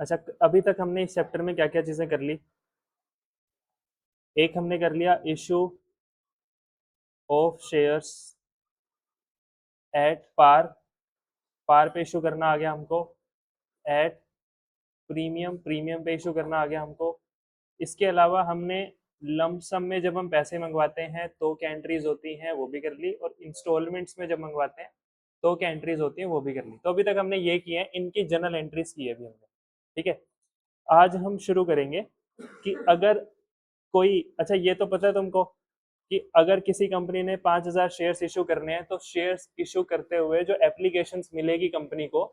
अच्छा, अभी तक हमने इस चैप्टर में क्या क्या चीजें कर ली? एक हमने कर लिया issue of shares at par, par पे इशू करना आ गया हमको। एट प्रीमियम, प्रीमियम पे इशू करना आ गया हमको। इसके अलावा हमने लमसम में जब हम पैसे मंगवाते हैं तो क्या एंट्रीज होती हैं वो भी कर ली, और इंस्टॉलमेंट्स में जब मंगवाते हैं तो क्या एंट्रीज होती हैं वो भी कर ली। तो अभी तक हमने ये किए हैं, इनकी जनरल एंट्रीज की है अभी हमने। ठीक है, आज हम शुरू करेंगे कि अगर कोई, अच्छा ये तो पता है तुमको कि अगर किसी कंपनी ने 5,000 शेयर्स इशू करने हैं तो शेयर्स इशू करते हुए जो एप्लीकेशंस मिलेगी कंपनी को,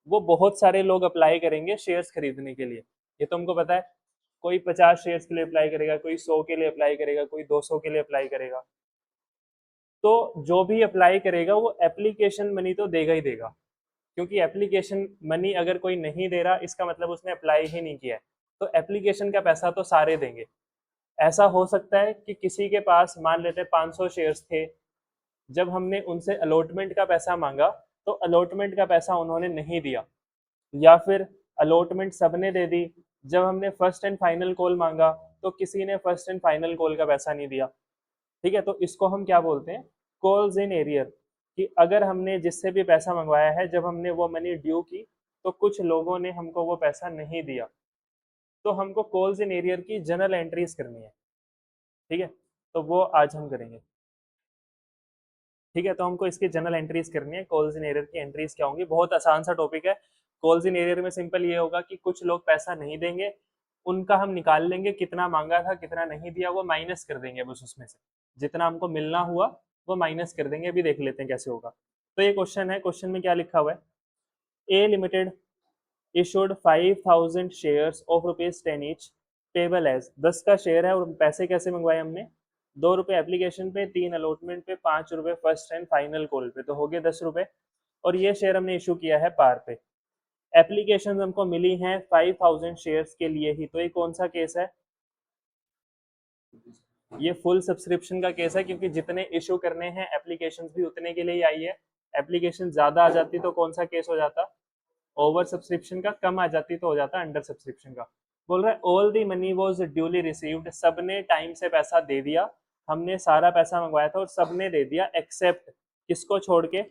वो बहुत सारे लोग अप्लाई करेंगे शेयर्स खरीदने के लिए। ये तुमको पता है, कोई 50 शेयर्स के लिए अप्लाई करेगा, कोई 100 के लिए अप्लाई करेगा, कोई 200 के लिए अप्लाई करेगा। तो जो भी अप्लाई करेगा वो एप्लीकेशन मनी तो देगा ही देगा, क्योंकि एप्लीकेशन मनी अगर कोई नहीं दे रहा इसका मतलब उसने अप्लाई ही नहीं किया है। तो एप्लीकेशन का पैसा तो सारे देंगे। ऐसा हो सकता है कि किसी के पास मान लेते 500 शेयर्स थे, जब हमने उनसे अलॉटमेंट का पैसा मांगा तो अलॉटमेंट का पैसा उन्होंने नहीं दिया, या फिर अलॉटमेंट सबने दे दी। जब हमने फर्स्ट एंड फाइनल कॉल मांगा तो किसी ने फर्स्ट एंड फाइनल कॉल का पैसा नहीं दिया। ठीक है, तो इसको हम क्या बोलते हैं? Calls in arrear. कि अगर हमने जिससे भी पैसा मंगवाया है, जब हमने वो मनी ड्यू की तो कुछ लोगों ने हमको वो पैसा नहीं दिया, तो हमको कॉल्स इन एरियर की जनरल एंट्रीज करनी है। ठीक है, तो वो आज हम करेंगे। ठीक है, तो हमको इसकी जनरल एंट्रीज करनी है। कॉल्स इन एरियर की एंट्रीज क्या होंगी? बहुत आसान सा टॉपिक है। कॉल्स इन एरियर में सिंपल ये होगा कि कुछ लोग पैसा नहीं देंगे, उनका हम निकाल लेंगे कितना मांगा था कितना नहीं दिया, वो माइनस कर देंगे बस उसमें से। जितना हमको मिलना हुआ वो माइनस कर देंगे। अभी देख लेते हैं कैसे होगा। तो ये क्वेश्चन है, क्वेश्चन में क्या लिखा हुआ है? A limited issued 5,000 shares of rupees 10 each, payable as 10 का शेयर है, और पैसे कैसे मंगवाए हमने? 2 रुपए एप्लीकेशन पे, 3 अलॉटमेंट पे, 5 रुपए फर्स्ट एंड फाइनल कॉल पे, तो हो गए 10 रुपए। और ये शेयर हमने इशू किया है पार पे। एप्लीकेशन हमको मिली हैं 5,000 शेयर्स के लिए ही, तो ये कौन सा केस है? ये फुल सब्सक्रिप्शन का केस है, क्योंकि जितने इशू करने हैं एप्लीकेशन भी उतने के लिए ही आई है। एप्लीकेशन ज्यादा आ जाती तो कौन सा केस हो जाता? ओवर सब्सक्रिप्शन का। कम आ जाती तो हो जाता अंडर सब्सक्रिप्शन का। बोल रहा है all the money was duly received, सबने टाइम से पैसा दे दिया। हमने सारा पैसा मंगवाया था और सबने दे दिया, एक्सेप्ट किसको छोड़ के?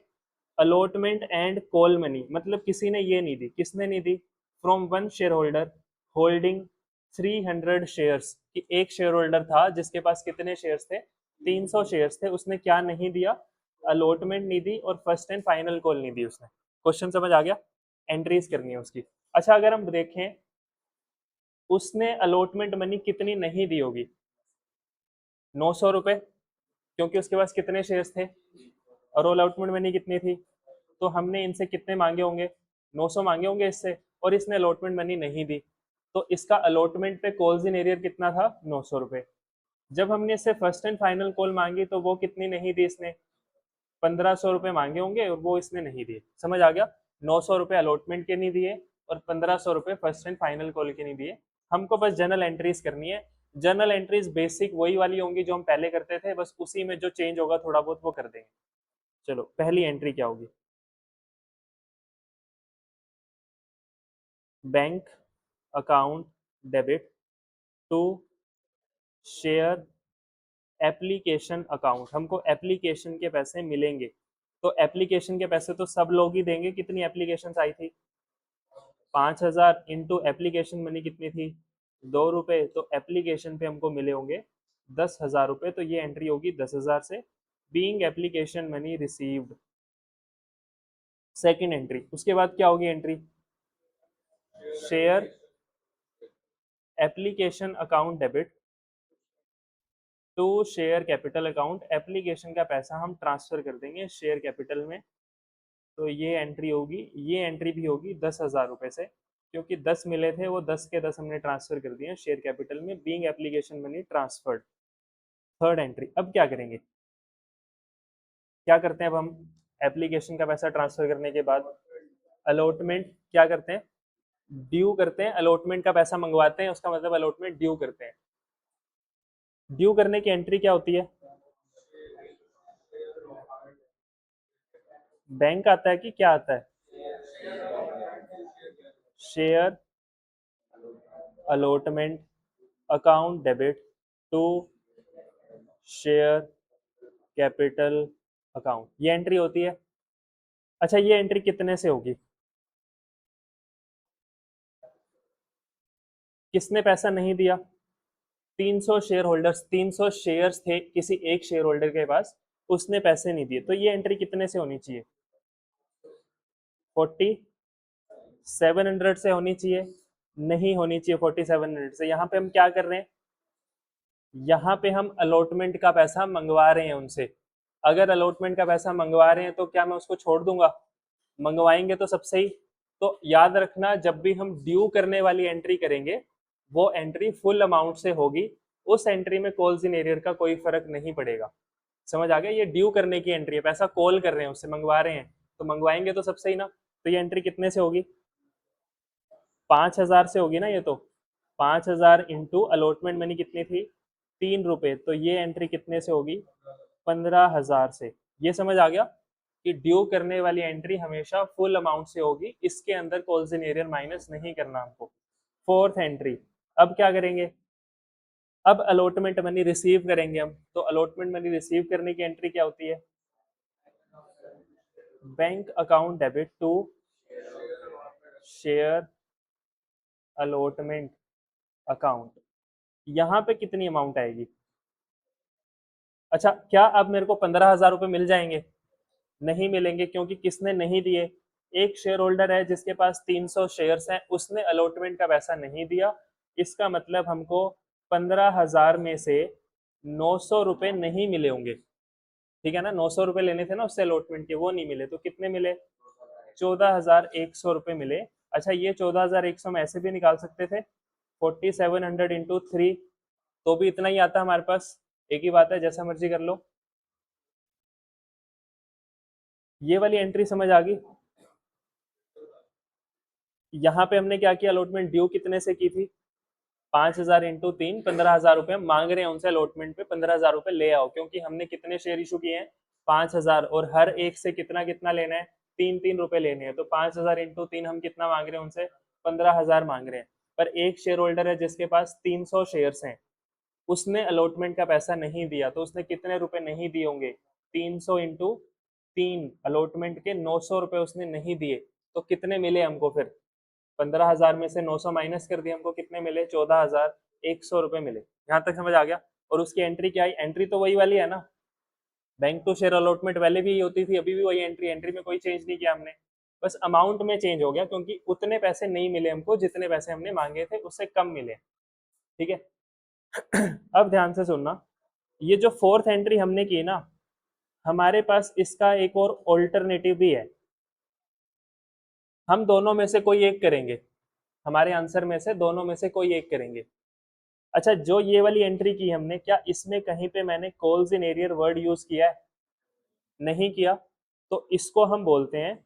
अलॉटमेंट एंड कॉल मनी, मतलब किसी ने ये नहीं दी। किसने नहीं दी? From one share holder holding 300 shares. कि एक शेयर होल्डर था जिसके पास कितने शेयर्स थे? 300 शेयर्स थे। उसने क्या नहीं दिया? अलॉटमेंट नहीं दी और फर्स्ट एंड फाइनल कॉल नहीं दी उसने। क्वेश्चन समझ आ गया? एंट्रीज करनी है उसकी। अच्छा, अगर हम देखें उसने अलॉटमेंट मनी कितनी नहीं दी होगी? 900 रुपए, क्योंकि उसके पास कितने शेयर्स थे, और अलॉटमेंट मनी कितनी थी? तो हमने इनसे कितने मांगे होंगे? 900 मांगे होंगे इससे, और इसने अलॉटमेंट मनी नहीं दी। तो इसका अलॉटमेंट पे कॉल्स इन एरियर कितना था? 900 रुपए। जब हमने इससे फर्स्ट एंड फाइनल कॉल मांगी तो वो कितनी नहीं दी इसने? 1,500 रुपए मांगे होंगे और वो इसने नहीं दिए। समझ आ गया? 900 रुपए अलॉटमेंट के नहीं दिए और 1,500 रुपए फर्स्ट एंड फाइनल कॉल के नहीं दिए। हमको बस जनरल एंट्रीज करनी है। जनरल एंट्रीज बेसिक वही वाली होंगी जो हम पहले करते थे, बस उसी में जो चेंज होगा थोड़ा बहुत वो कर देंगे। चलो, पहली एंट्री क्या होगी? Bank account debit to share application account. हमको एप्लीकेशन के पैसे मिलेंगे, तो एप्लीकेशन के पैसे तो सब लोग ही देंगे। कितनी एप्लीकेशन आई थी? 5,000 इंटू एप्लीकेशन मनी कितनी थी? 2 रुपए। तो एप्लीकेशन पे हमको मिले होंगे 10,000 रुपए, तो ये एंट्री होगी 10,000 से। Being application money received. Second entry, उसके बाद क्या होगी entry? Share application account debit to share capital account. Application का पैसा हम ट्रांसफर कर देंगे शेयर कैपिटल में, तो ये एंट्री होगी। ये एंट्री भी होगी 10,000 रुपए से, क्योंकि 10 मिले थे, वो 10 के 10 हमने ट्रांसफर कर दिए शेयर कैपिटल में। Being application money transferred. Third entry, अब क्या करेंगे? क्या करते हैं अब हम? एप्लीकेशन का पैसा ट्रांसफर करने के बाद अलॉटमेंट क्या करते हैं? ड्यू करते हैं। अलॉटमेंट का पैसा मंगवाते हैं, उसका मतलब अलॉटमेंट ड्यू करते हैं। ड्यू करने की एंट्री क्या होती है? बैंक आता है कि क्या आता है? Share allotment account debit to share capital account, ये एंट्री होती है। अच्छा, ये एंट्री कितने से होगी? किसने पैसा नहीं दिया? 300 शेयर होल्डर्स, 300 शेयर्स थे किसी एक शेयर होल्डर के पास, उसने पैसे नहीं दिए, तो ये एंट्री कितने से होनी चाहिए? 4700 से होनी चाहिए? नहीं होनी चाहिए 4700 से। यहाँ पे हम क्या कर रहे हैं? यहाँ पे हम अलॉटमेंट का पैसा मंगवा रहे हैं उनसे। अगर अलॉटमेंट का पैसा मंगवा रहे हैं तो क्या मैं उसको छोड़ दूंगा? मंगवाएंगे तो सब सही। तो याद रखना, जब भी हम ड्यू करने वाली एंट्री करेंगे वो एंट्री फुल अमाउंट से होगी। उस एंट्री में कॉल्स इन एरियर का कोई फर्क नहीं पड़ेगा। समझ आ गया? ये ड्यू करने की एंट्री है, पैसा कॉल कर रहे हैं उससे, मंगवा रहे हैं, तो मंगवाएंगे तो सब सही ना। तो ये एंट्री कितने से होगी? 5000 से होगी ना ये तो। 5000 इंटू अलॉटमेंट मनी कितनी थी? 3 रुपए, तो ये एंट्री कितने से होगी? 15,000 से। ये समझ आ गया कि ड्यू करने वाली एंट्री हमेशा फुल अमाउंट से होगी, इसके अंदर कॉल्स इन एरियर माइनस नहीं करना हमको। फोर्थ एंट्री, अब क्या करेंगे? अब अलॉटमेंट मनी रिसीव करेंगे हम, तो अलॉटमेंट मनी रिसीव करने की एंट्री क्या होती है? Bank account debit to share allotment account. यहाँ पे कितनी अमाउंट आएगी? अच्छा, क्या अब मेरे को 15,000 रुपये मिल जाएंगे? नहीं मिलेंगे, क्योंकि किसने नहीं दिए? एक शेयर होल्डर है जिसके पास 300 शेयर्स हैं, उसने अलॉटमेंट का पैसा नहीं दिया। इसका मतलब हमको 15,000 में से 900 रुपये नहीं मिले होंगे। ठीक है ना, 900 रुपये लेने थे ना उससे अलॉटमेंट के, वो नहीं मिले, तो कितने मिले? 14,100 रुपये मिले। अच्छा, ये 14,100 हम ऐसे भी निकाल सकते थे, 4700 इंटू 3, तो भी इतना ही आता हमारे पास। एक ही बात है, जैसा मर्जी कर लो। ये वाली एंट्री समझ आ गई? यहाँ पे हमने क्या किया? अलॉटमेंट ड्यू कितने से की थी? 5000 इंटू 3, 15,000 रुपये हम मांग रहे हैं उनसे अलॉटमेंट पे, 15,000 रुपये ले आओ, क्योंकि हमने कितने शेयर इशू किए हैं? 5,000, और हर एक से कितना कितना लेना है? 3-3 रुपए लेने हैं, तो 5,000 इंटू 3 हम कितना मांग रहे हैं उनसे? 15,000 मांग रहे हैं। पर एक शेयर होल्डर है जिसके पास 300 शेयर्स हैं, उसने अलॉटमेंट का पैसा नहीं दिया, तो उसने कितने रुपए नहीं दिए होंगे? 300 इंटू 3, अलॉटमेंट के 900 रुपये उसने नहीं दिए, तो कितने मिले हमको फिर? 15,000 में से 900 माइनस कर दिए, हमको कितने मिले? 14,100 रुपये मिले। यहाँ तक समझ आ गया? और उसकी एंट्री क्या आई? एंट्री तो वही वाली है ना, बैंक टू शेयर अलॉटमेंट पहले भी होती थी, अभी भी वही एंट्री, एंट्री में कोई चेंज नहीं किया हमने, बस अमाउंट में चेंज हो गया, क्योंकि उतने पैसे नहीं मिले हमको जितने पैसे हमने मांगे थे, उससे कम मिले। ठीक है। अब ध्यान से सुनना, ये जो फोर्थ एंट्री हमने की ना, हमारे पास इसका एक और ऑल्टरनेटिव भी है। हम दोनों में से कोई एक करेंगे, हमारे आंसर में से दोनों में से कोई एक करेंगे। अच्छा, जो ये वाली एंट्री की हमने, क्या इसमें कहीं पे मैंने calls in arrear word use किया है? नहीं किया। तो इसको हम बोलते हैं,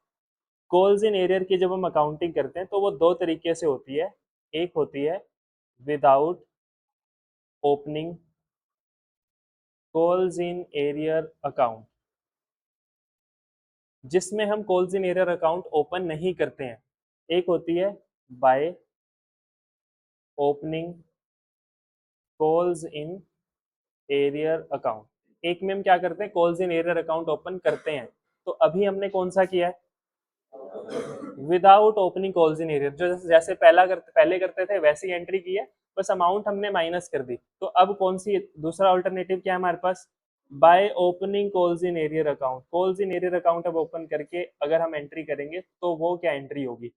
कॉल्स इन एरियर की जब हम अकाउंटिंग करते हैं तो वो दो तरीके से होती है। एक होती है without opening calls in arrear account, जिसमें हम calls in arrear account open नहीं करते हैं। एक होती है bye opening calls in arrear account. एक में हम क्या करते हैं? Calls in arrear account open करते हैं। तो अभी हमने कौन सा किया है? Without opening calls in arrear, जो जैसे पहले करते थे वैसी एंट्री की है, बस अमाउंट हमने माइनस कर दी। तो अब कौन सी दूसरा अल्टरनेटिव क्या है हमारे पास? By opening calls in arrear account. Calls in arrear account अब ओपन करके अगर हम एंट्री करेंगे तो वो क्या एंट्री होगी?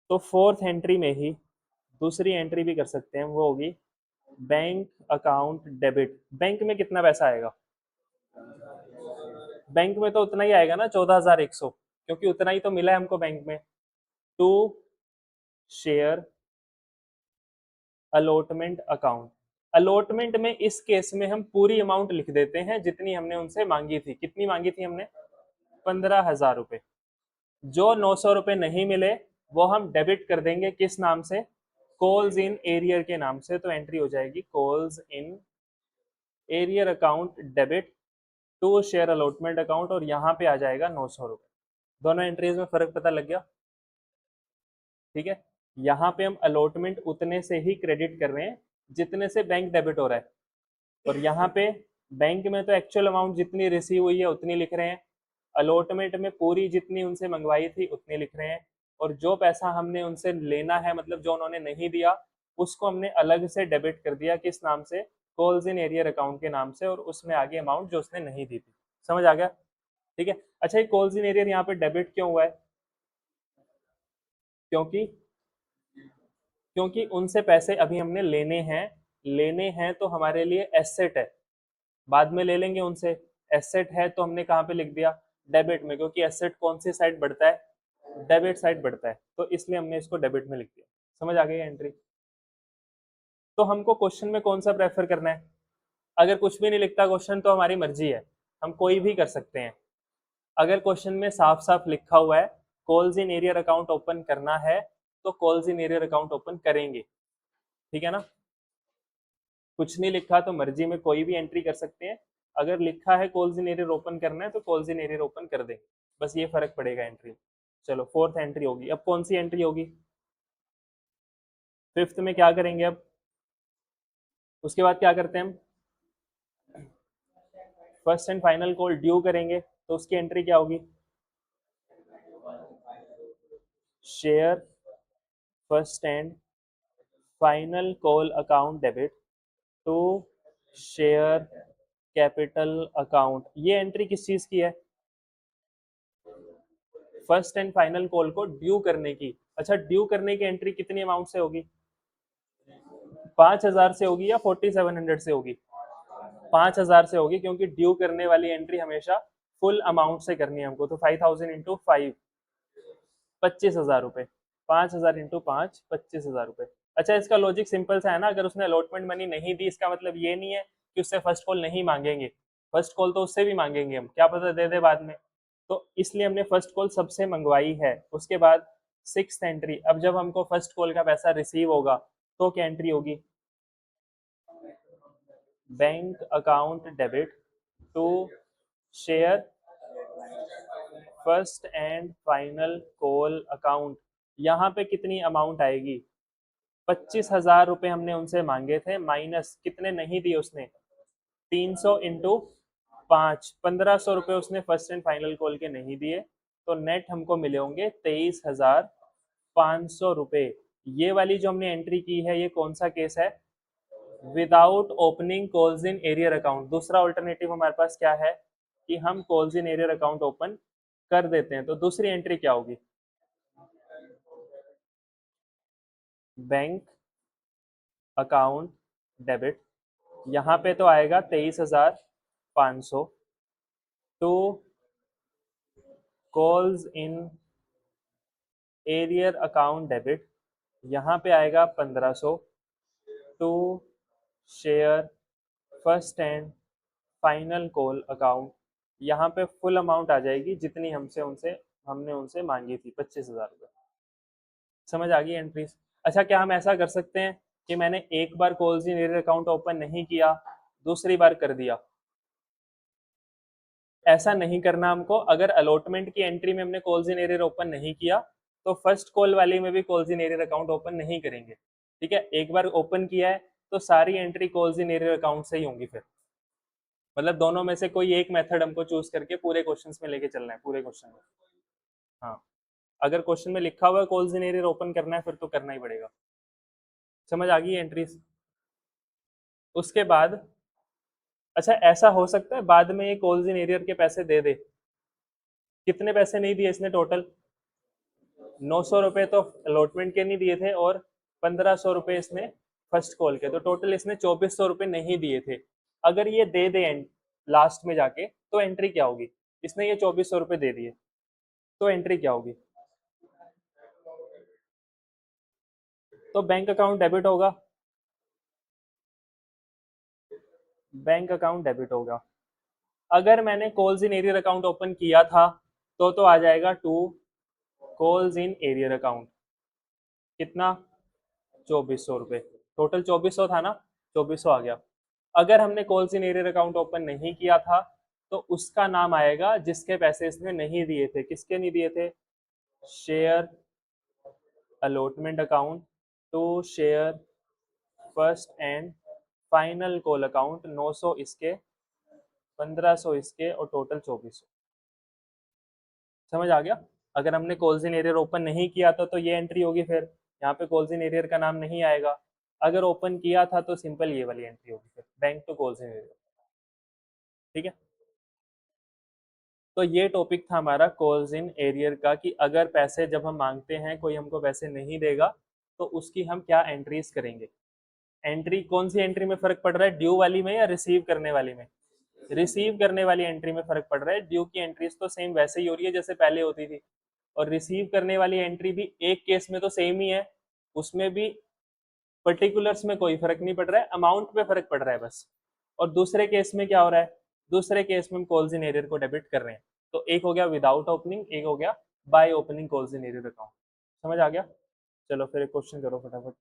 तो फोर्थ एंट्री में ही दूसरी एंट्री भी कर सकते हैं, वो होगी बैंक अकाउंट डेबिट। बैंक में कितना पैसा आएगा? बैंक में तो उतना ही आएगा ना, 14,100, क्योंकि उतना ही तो मिला है हमको बैंक में। To share allotment account. Allotment में इस केस में हम पूरी अमाउंट लिख देते हैं जितनी हमने उनसे मांगी थी। कितनी मांगी थी हमने? 15,000 रुपये। जो 900 रुपये नहीं मिले वो हम डेबिट कर देंगे, किस नाम से? कॉल्स इन एरियर के नाम से। तो एंट्री हो जाएगी calls in arrear account debit to share allotment account, और यहाँ पे आ जाएगा 900 रुपये। दोनों एंट्रीज में फर्क पता लग गया? ठीक है। यहाँ पे हम अलॉटमेंट उतने से ही क्रेडिट कर रहे हैं जितने से बैंक डेबिट हो रहा है, और यहाँ पे बैंक में तो एक्चुअल अमाउंट जितनी रिसीव हुई है उतनी लिख रहे हैं, अलॉटमेंट में पूरी जितनी उनसे मंगवाई थी उतनी लिख रहे हैं, और जो पैसा हमने उनसे लेना है, मतलब जो उन्होंने नहीं दिया, उसको हमने अलग से डेबिट कर दिया, किस नाम से, कॉल्स इन एरियर अकाउंट के नाम से, और उसमें आगे अमाउंट जो उसने नहीं दी थी। समझ आ गया? ठीक है। अच्छा, ये कॉल्स इन एरियर यहाँ पे डेबिट क्यों हुआ है? क्योंकि क्योंकि उनसे पैसे अभी हमने लेने हैं तो हमारे लिए एसेट है, बाद में ले लेंगे उनसे। एसेट है तो हमने कहाँ पे लिख दिया? डेबिट में, क्योंकि एसेट कौन सी साइड बढ़ता है? डेबिट साइड बढ़ता है, तो इसलिए हमने इसको डेबिट में लिख दिया। समझ आ गई एंट्री? तो हमको क्वेश्चन में कौन सा प्रेफर करना है? अगर कुछ भी नहीं लिखता क्वेश्चन तो हमारी मर्जी है, हम कोई भी कर सकते हैं। अगर क्वेश्चन में साफ साफ लिखा हुआ है calls in arrear account open करना है, तो calls in arrear account open करेंगे। ठीक है ना? कुछ नहीं लिखा तो मर्जी में कोई भी एंट्री कर सकते हैं। अगर लिखा है कॉल्स इन एरियर ओपन करना है तो कॉल्स इन एरियर ओपन कर देंगे, बस ये फर्क पड़ेगा एंट्री। चलो, फोर्थ एंट्री होगी। अब कौन सी एंट्री होगी? फिफ्थ में क्या करेंगे अब? उसके बाद क्या करते हैं हम? First and final call due करेंगे, तो उसकी एंट्री क्या होगी? Share first and final call account debit to share capital account. ये एंट्री किस चीज की है? फर्स्ट एंड फाइनल कॉल को ड्यू करने की। अच्छा, ड्यू करने की एंट्री कितनी अमाउंट से होगी? 5,000 से होगी या 4700 से होगी? 5,000 से होगी, क्योंकि ड्यू करने वाली एंट्री हमेशा फुल अमाउंट से करनी है हमको। तो 5,000 इंटू 5, 25,000 रुपए। 5,000 इंटू 5, 25,000 रुपए। अच्छा, इसका लॉजिक सिंपल सा है ना, अगर उसने अलॉटमेंट मनी नहीं दी, इसका मतलब ये नहीं है कि उससे फर्स्ट कॉल नहीं मांगेंगे। फर्स्ट कॉल तो उससे भी मांगेंगे हम, क्या पता दे दे बाद में। तो इसलिए हमने फर्स्ट कॉल सबसे मंगवाई है। उसके बाद सिक्स्थ एंट्री, अब जब हमको फर्स्ट कॉल का पैसा रिसीव होगा तो क्या एंट्री होगी? Bank account debit to share first and final call account. यहाँ पे कितनी अमाउंट आएगी? 25,000 रुपए हमने उनसे मांगे थे, माइनस कितने नहीं दिए उसने? 300 इंटू 5, 1,500 रुपए उसने फर्स्ट एंड फाइनल कॉल के नहीं दिए, तो नेट हमको मिले होंगे 23,500 रुपए। ये वाली जो हमने एंट्री की है, ये कौन सा केस है? Without opening calls in arrear account. दूसरा ऑल्टरनेटिव हमारे पास क्या है कि हम calls in arrear account open कर देते हैं। तो दूसरी एंट्री क्या होगी? बैंक अकाउंट डेबिट, यहाँ पे तो आएगा 23,500 to calls in arrear account debit, यहाँ पे आएगा 1,500 to share first and final call account. यहाँ पे फुल अमाउंट आ जाएगी जितनी हमने उनसे मांगी थी, 25,000 रुपये। समझ आ गई एंट्रीज? अच्छा, क्या हम ऐसा कर सकते हैं कि मैंने एक बार calls in arrear account open नहीं किया, दूसरी बार कर दिया? ऐसा नहीं करना हमको। अगर अलॉटमेंट की एंट्री में हमने कॉल्स इन एरियर ओपन नहीं किया, तो फर्स्ट कॉल वाली में भी calls in arrear account open नहीं करेंगे। ठीक है, एक बार ओपन किया है तो सारी entry calls in arrear account से ही होंगी फिर। मतलब दोनों में से कोई एक मेथड हमको चूज करके पूरे क्वेश्चंस में लेके चलना है, पूरे क्वेश्चन में। हाँ, अगर क्वेश्चन में लिखा हुआ है कॉल्स इन एरियर ओपन करना है, फिर तो करना ही पड़ेगा। समझ आ गई एंट्रीज? उसके बाद, अच्छा ऐसा हो सकता है बाद में ये कॉल्स इन एरियर के पैसे दे दे। कितने पैसे नहीं दिए इसने टोटल? 900 रुपए तो अलॉटमेंट के नहीं दिए थे, और 1,500 रुपए इसने फर्स्ट कॉल के, तो टोटल इसने 2,400 रुपए नहीं दिए थे। अगर ये दे दे लास्ट में जाके, तो एंट्री क्या होगी? इसने ये 2,400 रुपए दे दिए, तो एंट्री क्या होगी? तो बैंक अकाउंट डेबिट होगा। बैंक अकाउंट डेबिट होगा। अगर मैंने calls in arrear account open किया था, तो आ जाएगा to calls in arrear account. कितना? 2,400 रुपये। टोटल 2,400 था ना, 2,400 आ गया। अगर हमने calls in arrear account open नहीं किया था, तो उसका नाम आएगा जिसके पैसे इसने नहीं दिए थे। किसके नहीं दिए थे? Share allotment account, to share first and final call account, 900 इसके, 1500 इसके और टोटल 2400। समझ आ गया? अगर हमने कॉल्स इन एरियर ओपन नहीं किया था तो ये एंट्री होगी, फिर यहाँ पे कॉल्स इन एरियर का नाम नहीं आएगा। अगर ओपन किया था तो सिंपल ये वाली एंट्री होगी, फिर bank to calls in arrear. ठीक है, तो ये टॉपिक था हमारा कॉल्स इन एरियर का, कि अगर पैसे जब हम मांगते हैं, कोई हमको पैसे नहीं देगा तो उसकी हम क्या एंट्रीज करेंगे। एंट्री कौन सी एंट्री में फर्क पड़ रहा है, ड्यू वाली में या रिसीव करने वाली में? रिसीव करने वाली एंट्री में फर्क पड़ रहा है। ड्यू की एंट्रीज तो सेम वैसे ही हो रही है जैसे पहले होती थी, और रिसीव करने वाली एंट्री भी एक केस में तो सेम ही है, उसमें भी पर्टिकुलर्स में कोई फर्क नहीं पड़ रहा है, अमाउंट पे फर्क पड़ रहा है बस। और दूसरे केस में क्या हो रहा है, दूसरे केस में हम कॉल्स इन एरियर को डेबिट कर रहे हैं। तो एक हो गया विदाउट ओपनिंग, एक हो गया bye opening calls in arrear account. समझ आ गया? चलो फिर एक क्वेश्चन करो फटाफट।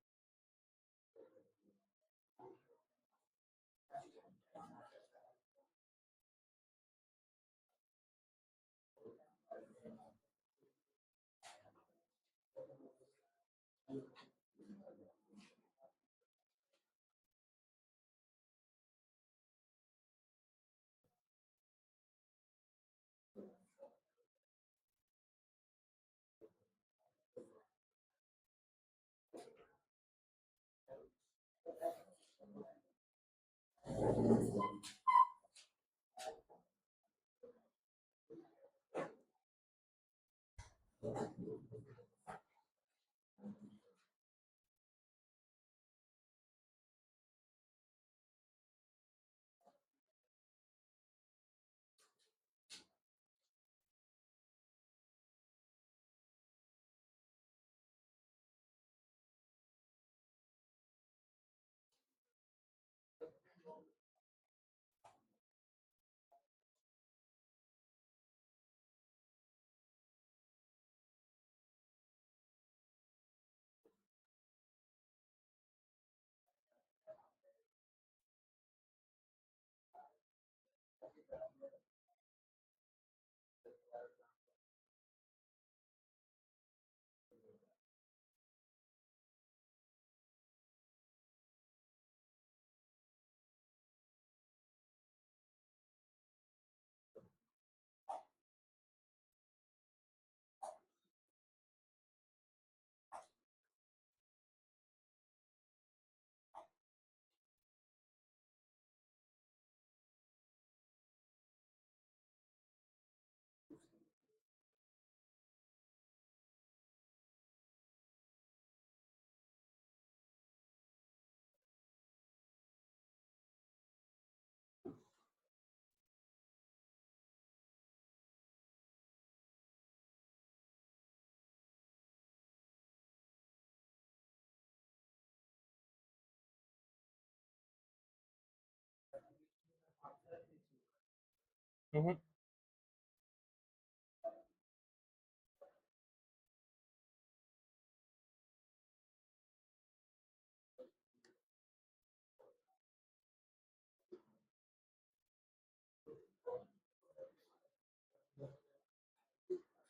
हम्म।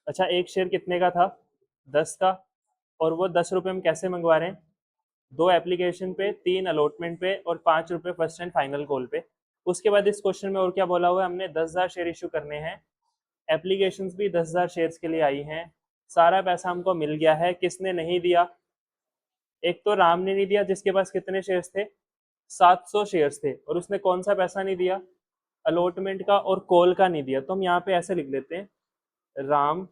अच्छा, एक शेयर कितने का था? 10 का। और वो 10 रुपये हम कैसे मंगवा रहे हैं? 2 एप्लीकेशन पे, 3 अलॉटमेंट पे और 5 रुपये फर्स्ट एंड फाइनल कॉल पे। उसके बाद इस क्वेश्चन में और क्या बोला हुआ है, हमने 10,000 शेयर इशू करने हैं। एप्लीकेशंस भी 10,000 शेयर्स के लिए आई हैं। सारा पैसा हमको मिल गया है। किसने नहीं दिया? एक तो राम ने नहीं दिया, जिसके पास कितने शेयर्स थे? 700 शेयर्स थे। और उसने कौन सा पैसा नहीं दिया? अलॉटमेंट का और कॉल का नहीं दिया। तो हम यहाँ पे ऐसे लिख लेते हैं, राम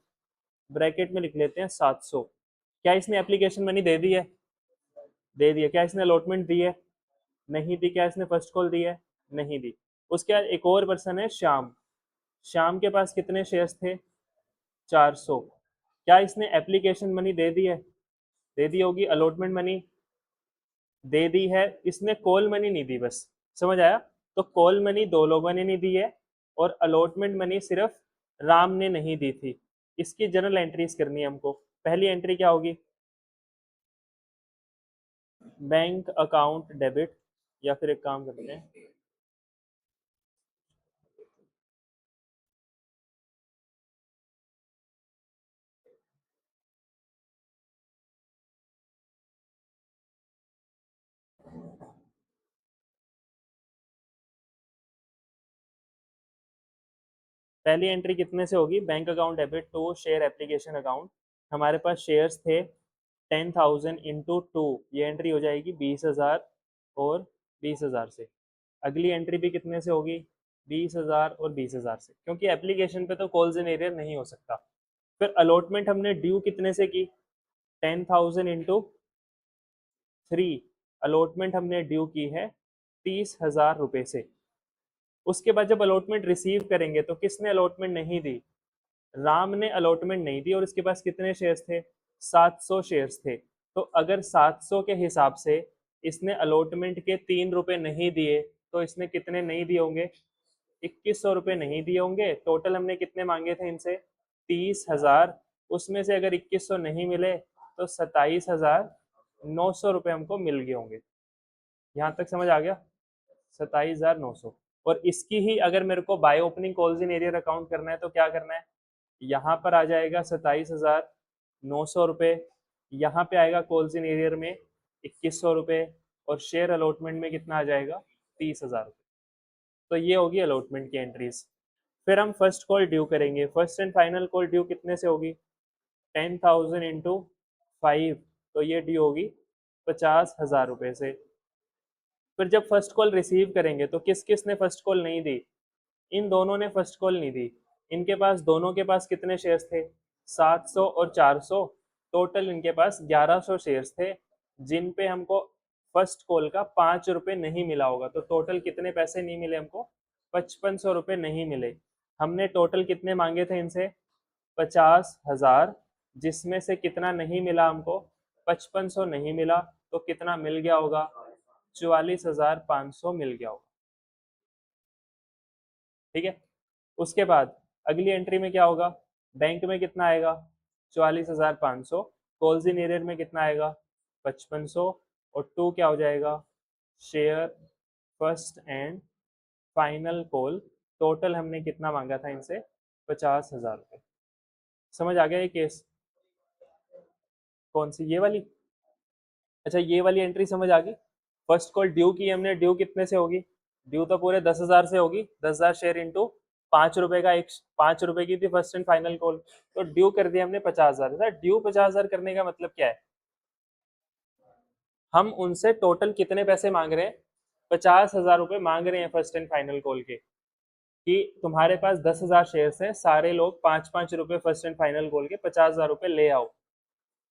ब्रैकेट में लिख लेते हैं 700। क्या इसने एप्लीकेशन मनी दे दी है? दे दी है। क्या इसने अलॉटमेंट दी है? नहीं दी। क्या इसने फर्स्ट कॉल दी है? नहीं दी। उसके बाद एक और पर्सन है श्याम। श्याम के पास कितने शेयर्स थे? 400। क्या इसने एप्लीकेशन मनी दे दी है? दे दी होगी। अलॉटमेंट मनी दे दी है। इसने कॉल मनी नहीं दी बस। समझ आया? तो कॉल मनी दो लोगों ने नहीं दी है, और अलॉटमेंट मनी सिर्फ राम ने नहीं दी थी। इसकी जनरल एंट्रीज करनी है हमको। पहली एंट्री क्या होगी? बैंक अकाउंट डेबिट, या फिर एक काम करते हैं, पहली एंट्री कितने से होगी, bank account debit to share application account. हमारे पास शेयर्स थे 10,000 इंटू टू, ये एंट्री हो जाएगी 20,000 और 20,000 से। अगली एंट्री भी कितने से होगी, 20,000 और 20,000 से, क्योंकि एप्लीकेशन पे तो कॉल्स इन एरियर नहीं हो सकता। फिर अलॉटमेंट हमने ड्यू कितने से की, 10,000 इंटू थ्री, अलॉटमेंट हमने ड्यू की है 30,000 रुपये से। उसके बाद जब अलॉटमेंट रिसीव करेंगे तो किसने अलॉटमेंट नहीं दी, राम ने अलॉटमेंट नहीं दी, और इसके पास कितने शेयर्स थे, 700 शेयर्स थे। तो अगर 700 के हिसाब से इसने अलॉटमेंट के 3 रुपए नहीं दिए, तो इसने कितने नहीं दिए होंगे, 2100 रुपये नहीं दिए होंगे। टोटल हमने कितने मांगे थे इनसे, 30,000। उसमें से अगर 2100 नहीं मिले तो 27,900 रुपये हमको मिल गए होंगे। यहाँ तक समझ आ गया, 27,900। और इसकी ही अगर मेरे को bye opening calls in arrear account करना है तो क्या करना है, यहाँ पर आ जाएगा 27,900 रुपये, यहाँ पे आएगा कॉल्स इन एरियर में 2100 रुपये, और शेयर अलॉटमेंट में कितना आ जाएगा, 30,000 रुपये। तो ये होगी अलॉटमेंट की एंट्रीज। फिर हम फर्स्ट कॉल ड्यू करेंगे। First and final call due कितने से होगी, 10,000 इंटू 5, तो ये ड्यू होगी 50,000 रुपये से। फिर जब फर्स्ट कॉल रिसीव करेंगे तो किस किस ने फर्स्ट कॉल नहीं दी, इन दोनों ने फर्स्ट कॉल नहीं दी। इनके पास, दोनों के पास कितने शेयर्स थे, 700 और 400, टोटल इनके पास 1100 शेयर्स थे, जिन पे हमको फर्स्ट कॉल का 5 रुपये नहीं मिला होगा। तो टोटल कितने पैसे नहीं मिले हमको, 5500 रुपये नहीं मिले। हमने टोटल कितने मांगे थे इनसे, 50,000, जिसमें से कितना नहीं मिला हमको, 5500 नहीं मिला, तो कितना मिल गया होगा, 44,500 मिल गया होगा। ठीक है। उसके बाद अगली एंट्री में क्या होगा, बैंक में कितना आएगा, 44,500, कॉल्स इन एरियर में कितना आएगा, 5500, और टू क्या हो जाएगा, share first and final call. Total हमने कितना मांगा था इनसे, 50,000 रुपये। समझ आ गया ये केस, कौन सी, ये वाली। अच्छा, ये वाली एंट्री समझ आ गई। फर्स्ट कॉल ड्यू की हमने, ड्यू कितने से होगी, ड्यू तो पूरे 10,000 से होगी, 10,000 शेयर इंटू 5 रुपए का, एक 5 रुपए की थी फर्स्ट एंड फाइनल कॉल, तो ड्यू कर दिया हमने 50,000। सर ड्यू 50,000 करने का मतलब क्या है, हम उनसे टोटल कितने पैसे मांग रहे हैं, 50,000 रुपये मांग रहे हैं फर्स्ट एंड फाइनल कॉल के, कि तुम्हारे पास 10,000 शेयर्स हैं, सारे लोग 5-5 रुपए फर्स्ट एंड फाइनल कॉल के, 50,000 रुपये ले आओ।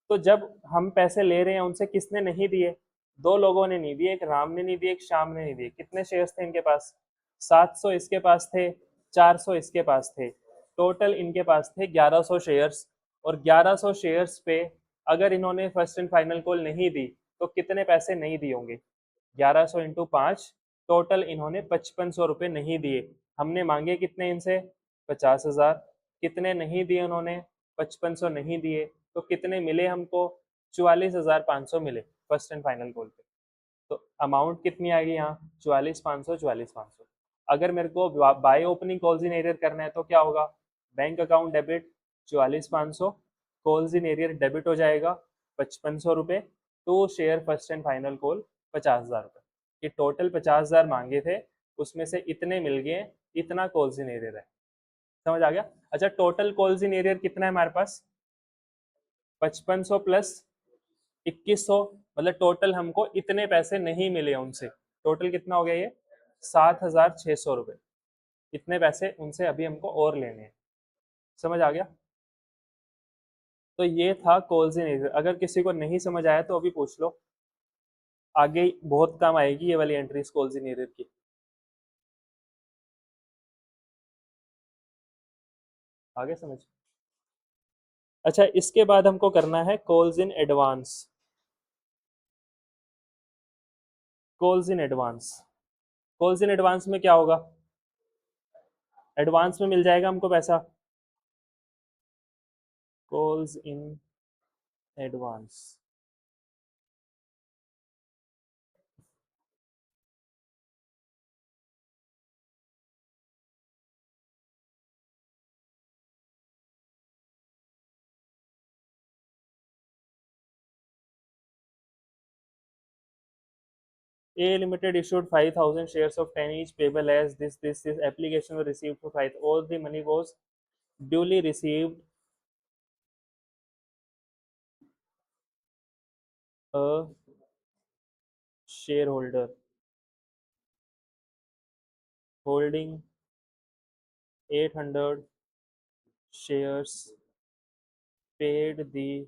तो जब हम पैसे ले रहे हैं उनसे, किसने नहीं दिए, दो लोगों ने नहीं दिए, एक राम ने नहीं दिए, एक श्याम ने नहीं दिए। कितने शेयर्स थे इनके पास, 700 इसके पास थे, 400 इसके पास थे, टोटल इनके पास थे 1100 शेयर्स। और 1100 शेयर्स पे अगर इन्होंने फर्स्ट एंड फाइनल कॉल नहीं दी तो कितने पैसे नहीं दिए होंगे, 1100 इंटू 5, टोटल इन्होंने 5500 रुपये नहीं दिए। हमने मांगे कितने इनसे, 50,000, कितने नहीं दिए उन्होंने, 5500 नहीं दिए, तो कितने मिले हमको, 44,500 मिले फर्स्ट एंड फाइनल कॉल पे। तो अमाउंट कितनी आएगी यहाँ, 44,500, 44,500। अगर मेरे को bye opening calls in arrear करना है तो क्या होगा, bank account debit 44,500, calls in arrear debit हो जाएगा 5500 रुपये, तो share first and final call 50,000 रुपये। ये टोटल 50,000 मांगे थे, उसमें से इतने मिल गए, इतना कॉल्स इन एरियर है। समझ आ गया। अच्छा, टोटल कॉल्स इन एरियर कितना है हमारे पास, 5500 प्लस 2100, मतलब टोटल हमको इतने पैसे नहीं मिले उनसे। टोटल कितना हो गया ये, 7,600 रुपये। इतने पैसे उनसे अभी हमको और लेने हैं। समझ आ गया। तो ये था कॉल्स इन एरियर। अगर किसी को नहीं समझ आया तो अभी पूछ लो, आगे बहुत काम आएगी ये वाली एंट्रीज कॉल्स इन एरियर की। आगे समझ। अच्छा, इसके बाद हमको करना है calls in advance. Calls in advance, calls in advance में क्या होगा, एडवांस में मिल जाएगा हमको पैसा, calls in advance. A Limited issued 5,000 shares of 10 each payable as this application was received for 5. All the money was duly received. A shareholder holding 800 shares paid the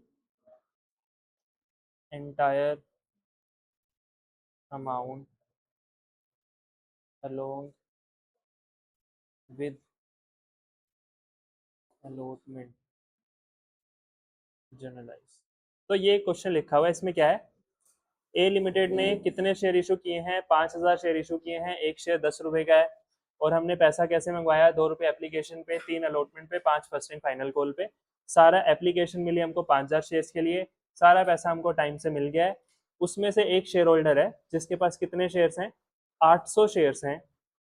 entire amount along with allotment generalise. तो ये question लिखा हुआ है, इसमें क्या है, A limited ने कितने शेयर इशू किए हैं, 5,000 शेयर इशू किए हैं, एक शेयर 10 रुपए का है, और हमने पैसा कैसे मंगवाया, 2 रुपए एप्लीकेशन पे, 3 अलॉटमेंट पे, 5 फर्स्ट एंड फाइनल कॉल पे। सारा एप्लीकेशन मिली हमको 5,000 शेयर्स के लिए, सारा पैसा हमको टाइम से मिल गया है। उसमें से एक शेयर होल्डर है जिसके पास कितने शेयर्स हैं, 800 शेयर्स हैं,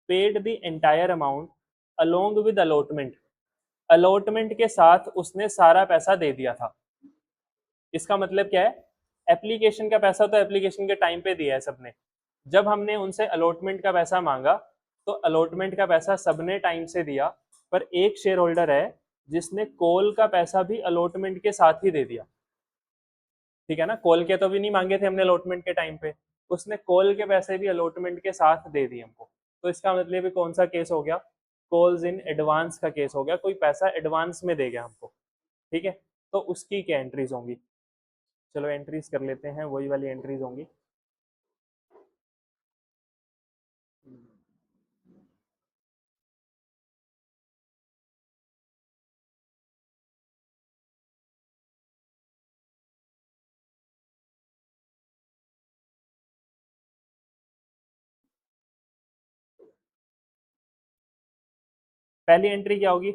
paid the entire amount along with allotment, allotment के साथ उसने सारा पैसा दे दिया था। इसका मतलब क्या है, एप्लीकेशन का पैसा तो एप्लीकेशन के टाइम पे दिया है सबने, जब हमने उनसे अलॉटमेंट का पैसा मांगा तो अलॉटमेंट का पैसा सबने टाइम से दिया, पर एक शेयर होल्डर है जिसने कॉल का पैसा भी अलॉटमेंट के साथ ही दे दिया। ठीक है ना, कॉल के तो भी नहीं मांगे थे हमने अलॉटमेंट के टाइम पे, उसने कॉल के पैसे भी अलॉटमेंट के साथ दे दिए हमको। तो इसका मतलब कौन सा केस हो गया, कॉल्स इन एडवांस का केस हो गया, कोई पैसा एडवांस में दे गया हमको। ठीक है, तो उसकी क्या एंट्रीज होंगी, चलो एंट्रीज कर लेते हैं, वही वाली एंट्रीज होंगी। पहली एंट्री क्या होगी,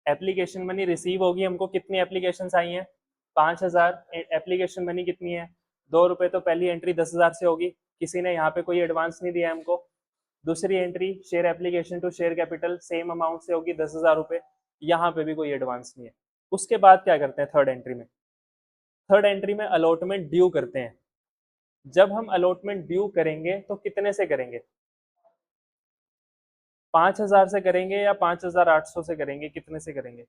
एप्लीकेशन मनी रिसीव होगी हमको, कितनी एप्लीकेशन आई हैं, 5,000। एप्लीकेशन मनी कितनी है, 2 रुपए, तो पहली एंट्री 10,000 से होगी, किसी ने यहाँ पे कोई एडवांस नहीं दिया हमको। दूसरी entry share application to share capital same amount से होगी, 10,000 रुपए, यहाँ पे भी कोई एडवांस नहीं है। उसके बाद क्या करते हैं थर्ड एंट्री में, थर्ड एंट्री में अलॉटमेंट ड्यू करते हैं। जब हम अलॉटमेंट ड्यू करेंगे तो कितने से करेंगे, 5,000 से करेंगे या 5,800 से करेंगे, कितने से करेंगे,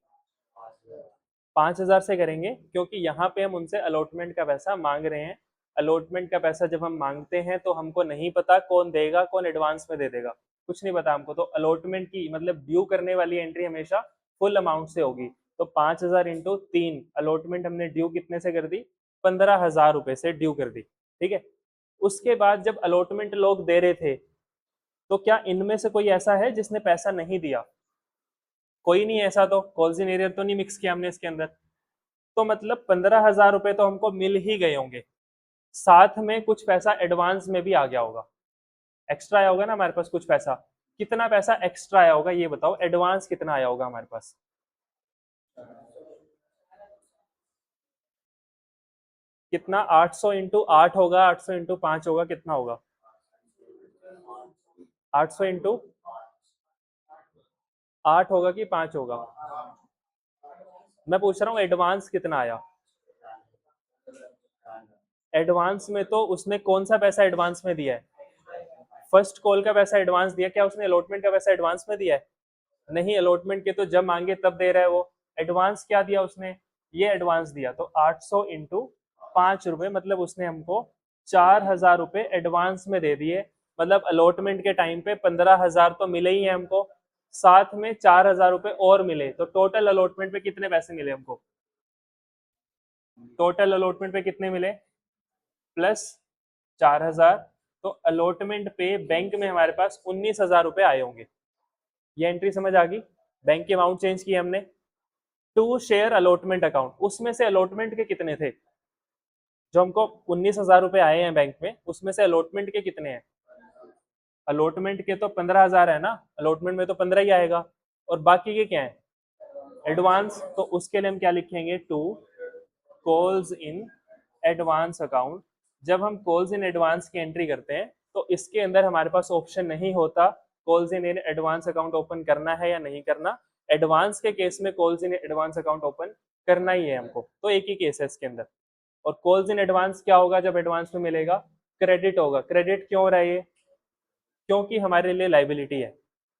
5,000 से करेंगे, क्योंकि यहाँ पे हम उनसे अलॉटमेंट का पैसा मांग रहे हैं। अलॉटमेंट का पैसा जब हम मांगते हैं तो हमको नहीं पता कौन देगा, कौन एडवांस में दे देगा, कुछ नहीं पता हमको। तो अलॉटमेंट की मतलब ड्यू करने वाली एंट्री हमेशा फुल अमाउंट से होगी। तो 5,000 इंटू 3, अलॉटमेंट हमने ड्यू कितने से कर दी, 15,000 रुपए से ड्यू कर दी। ठीक है, उसके बाद जब अलॉटमेंट लोग दे रहे थे तो क्या इनमें से कोई ऐसा है जिसने पैसा नहीं दिया, कोई नहीं ऐसा, तो कॉल्स इन एरियर तो नहीं मिक्स किया हमने इसके अंदर। तो मतलब 15,000 रुपए तो हमको मिल ही गए होंगे, साथ में कुछ पैसा एडवांस में भी आ गया होगा, एक्स्ट्रा आया होगा ना हमारे पास कुछ पैसा। कितना पैसा एक्स्ट्रा आया होगा ये बताओ, एडवांस कितना आया होगा हमारे पास, कितना, 800 इंटू 8 होगा, 800 इंटू 5 होगा, कितना होगा, 800 इंटू 8 होगा कि 5 होगा, मैं पूछ रहा हूँ एडवांस कितना आया। एडवांस में तो उसने कौन सा पैसा एडवांस में दिया है, फर्स्ट कॉल का पैसा एडवांस दिया, क्या उसने अलॉटमेंट का पैसा एडवांस में दिया है, नहीं, अलॉटमेंट के तो जब मांगे तब दे रहा है वो। एडवांस क्या दिया उसने, ये एडवांस दिया, तो 800 इंटू 5 रुपए, मतलब उसने हमको 4,000 रुपए एडवांस में दे दिए। मतलब अलॉटमेंट के टाइम पे 15,000 तो मिले ही है हमको, साथ में 4,000 रुपए और मिले, तो टोटल अलॉटमेंट पे कितने पैसे मिले हमको, टोटल अलॉटमेंट पे कितने मिले, प्लस 4,000, तो अलॉटमेंट पे बैंक में हमारे पास 19,000 रुपए आए होंगे। ये एंट्री समझ आ गई, बैंक के अमाउंट चेंज किए हमने। टू शेयर अलॉटमेंट अकाउंट, उसमें से अलॉटमेंट के कितने थे, जो हमको 19,000 रुपए आए हैं बैंक में, उसमें से अलॉटमेंट के कितने हैं, अलॉटमेंट के तो 15,000 है ना, अलॉटमेंट में तो 15 ही आएगा, और बाकी के क्या है, एडवांस। तो उसके लिए हम क्या लिखेंगे, to calls in advance account. जब हम कॉल्स इन एडवांस की एंट्री करते हैं तो इसके अंदर हमारे पास ऑप्शन नहीं होता calls in advance account open करना है या नहीं करना। एडवांस के केस में calls in advance account open करना ही है हमको, तो एक ही केस है इसके अंदर। और कॉल्स इन एडवांस क्या होगा जब एडवांस में मिलेगा, क्रेडिट होगा। क्रेडिट क्यों हो रहा है ये? क्योंकि हमारे लिए लाइबिलिटी है।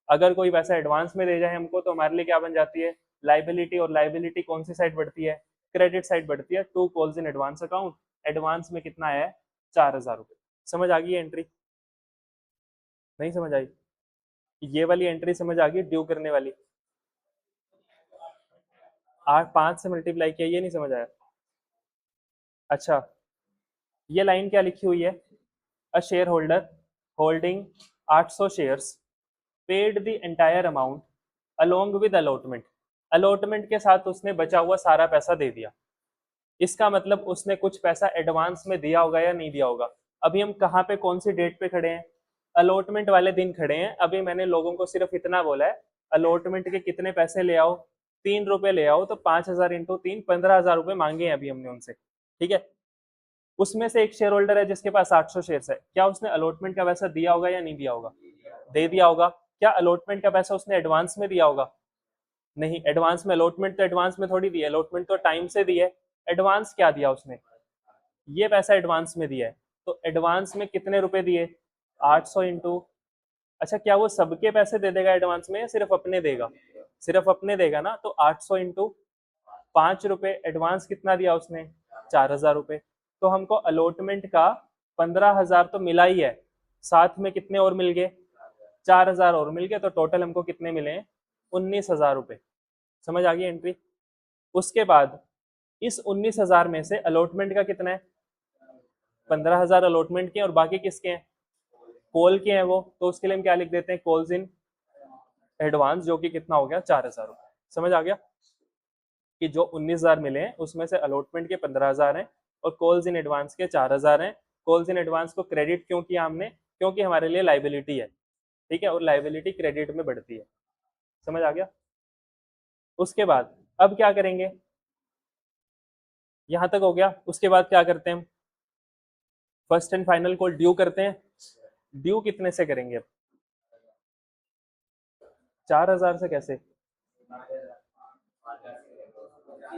अगर कोई पैसा एडवांस में दे जाए हमको तो हमारे लिए क्या बन जाती है? लाइबिलिटी। और लाइबिलिटी कौन सी साइड बढ़ती है? क्रेडिट साइड बढ़ती है। To calls in advance account, advance में कितना है? 4,000 रुपये। समझ आ गई एंट्री? नहीं समझ आई? ये वाली एंट्री समझ आ गई, ड्यू करने वाली? 5 से मल्टीप्लाई किया, ये नहीं समझ आया? अच्छा, ये लाइन क्या लिखी हुई है? A share holder holding 800 shares paid the entire amount along with allotment. Allotment के साथ उसने बचा हुआ सारा पैसा दे दिया। इसका मतलब उसने कुछ पैसा एडवांस में दिया होगा या नहीं दिया होगा। अभी हम कहाँ पे, कौन सी डेट पे खड़े हैं? अलॉटमेंट वाले दिन खड़े हैं। अभी मैंने लोगों को सिर्फ इतना बोला है, अलॉटमेंट के कितने पैसे ले आओ? 3 रुपए ले आओ। तो 5,000 इंटू 3, 15,000 रुपए मांगे हैं अभी हमने उनसे। ठीक है। उसमें से एक शेयर होल्डर है जिसके पास 800 शेयर्स है। क्या उसने अलॉटमेंट का पैसा दिया होगा या नहीं दिया होगा? दे दिया होगा। क्या अलॉटमेंट का पैसा उसने एडवांस में दिया होगा? नहीं, एडवांस में। अलॉटमेंट तो एडवांस में थोड़ी दी है, अलॉटमेंट तो टाइम से दी है। एडवांस क्या दिया उसने? ये पैसा एडवांस में दिया है। तो एडवांस में कितने रुपए दिए? 800 इंटू, अच्छा क्या वो सबके पैसे दे देगा एडवांस में या सिर्फ अपने देगा? सिर्फ अपने देगा ना। तो 800 इंटू 5 रुपए, एडवांस कितना दिया उसने? 4,000 रुपए। तो हमको अलॉटमेंट का 15,000 तो मिला ही है, साथ में कितने और मिल गए? 4,000 और मिल गए। तो टोटल हमको कितने मिले हैं? 19,000 रुपए। समझ आ गई एंट्री? उसके बाद इस 19,000 में से अलॉटमेंट का कितना है? 15,000 अलॉटमेंट के और बाकी किसके हैं? कॉल के हैं वो। तो उसके लिए हम क्या लिख देते हैं? कॉल्स इन एडवांस, जो कि कितना हो गया? 4,000 रुपए। समझ आ गया कि जो 19,000 मिले हैं उसमें से अलॉटमेंट के 15,000 हैं और कॉल्स इन एडवांस के 4,000 हैं। कॉल्स इन एडवांस को क्रेडिट क्यों किया हमने? क्योंकि हमारे लिए लाइबिलिटी है। ठीक है, और लाइबिलिटी क्रेडिट में बढ़ती है। समझ आ गया? उसके बाद अब क्या करेंगे? यहां तक हो गया। उसके बाद क्या करते हैं हम? फर्स्ट एंड फाइनल को ड्यू करते हैं। ड्यू कितने से करेंगे अब? 4,000 से कैसे?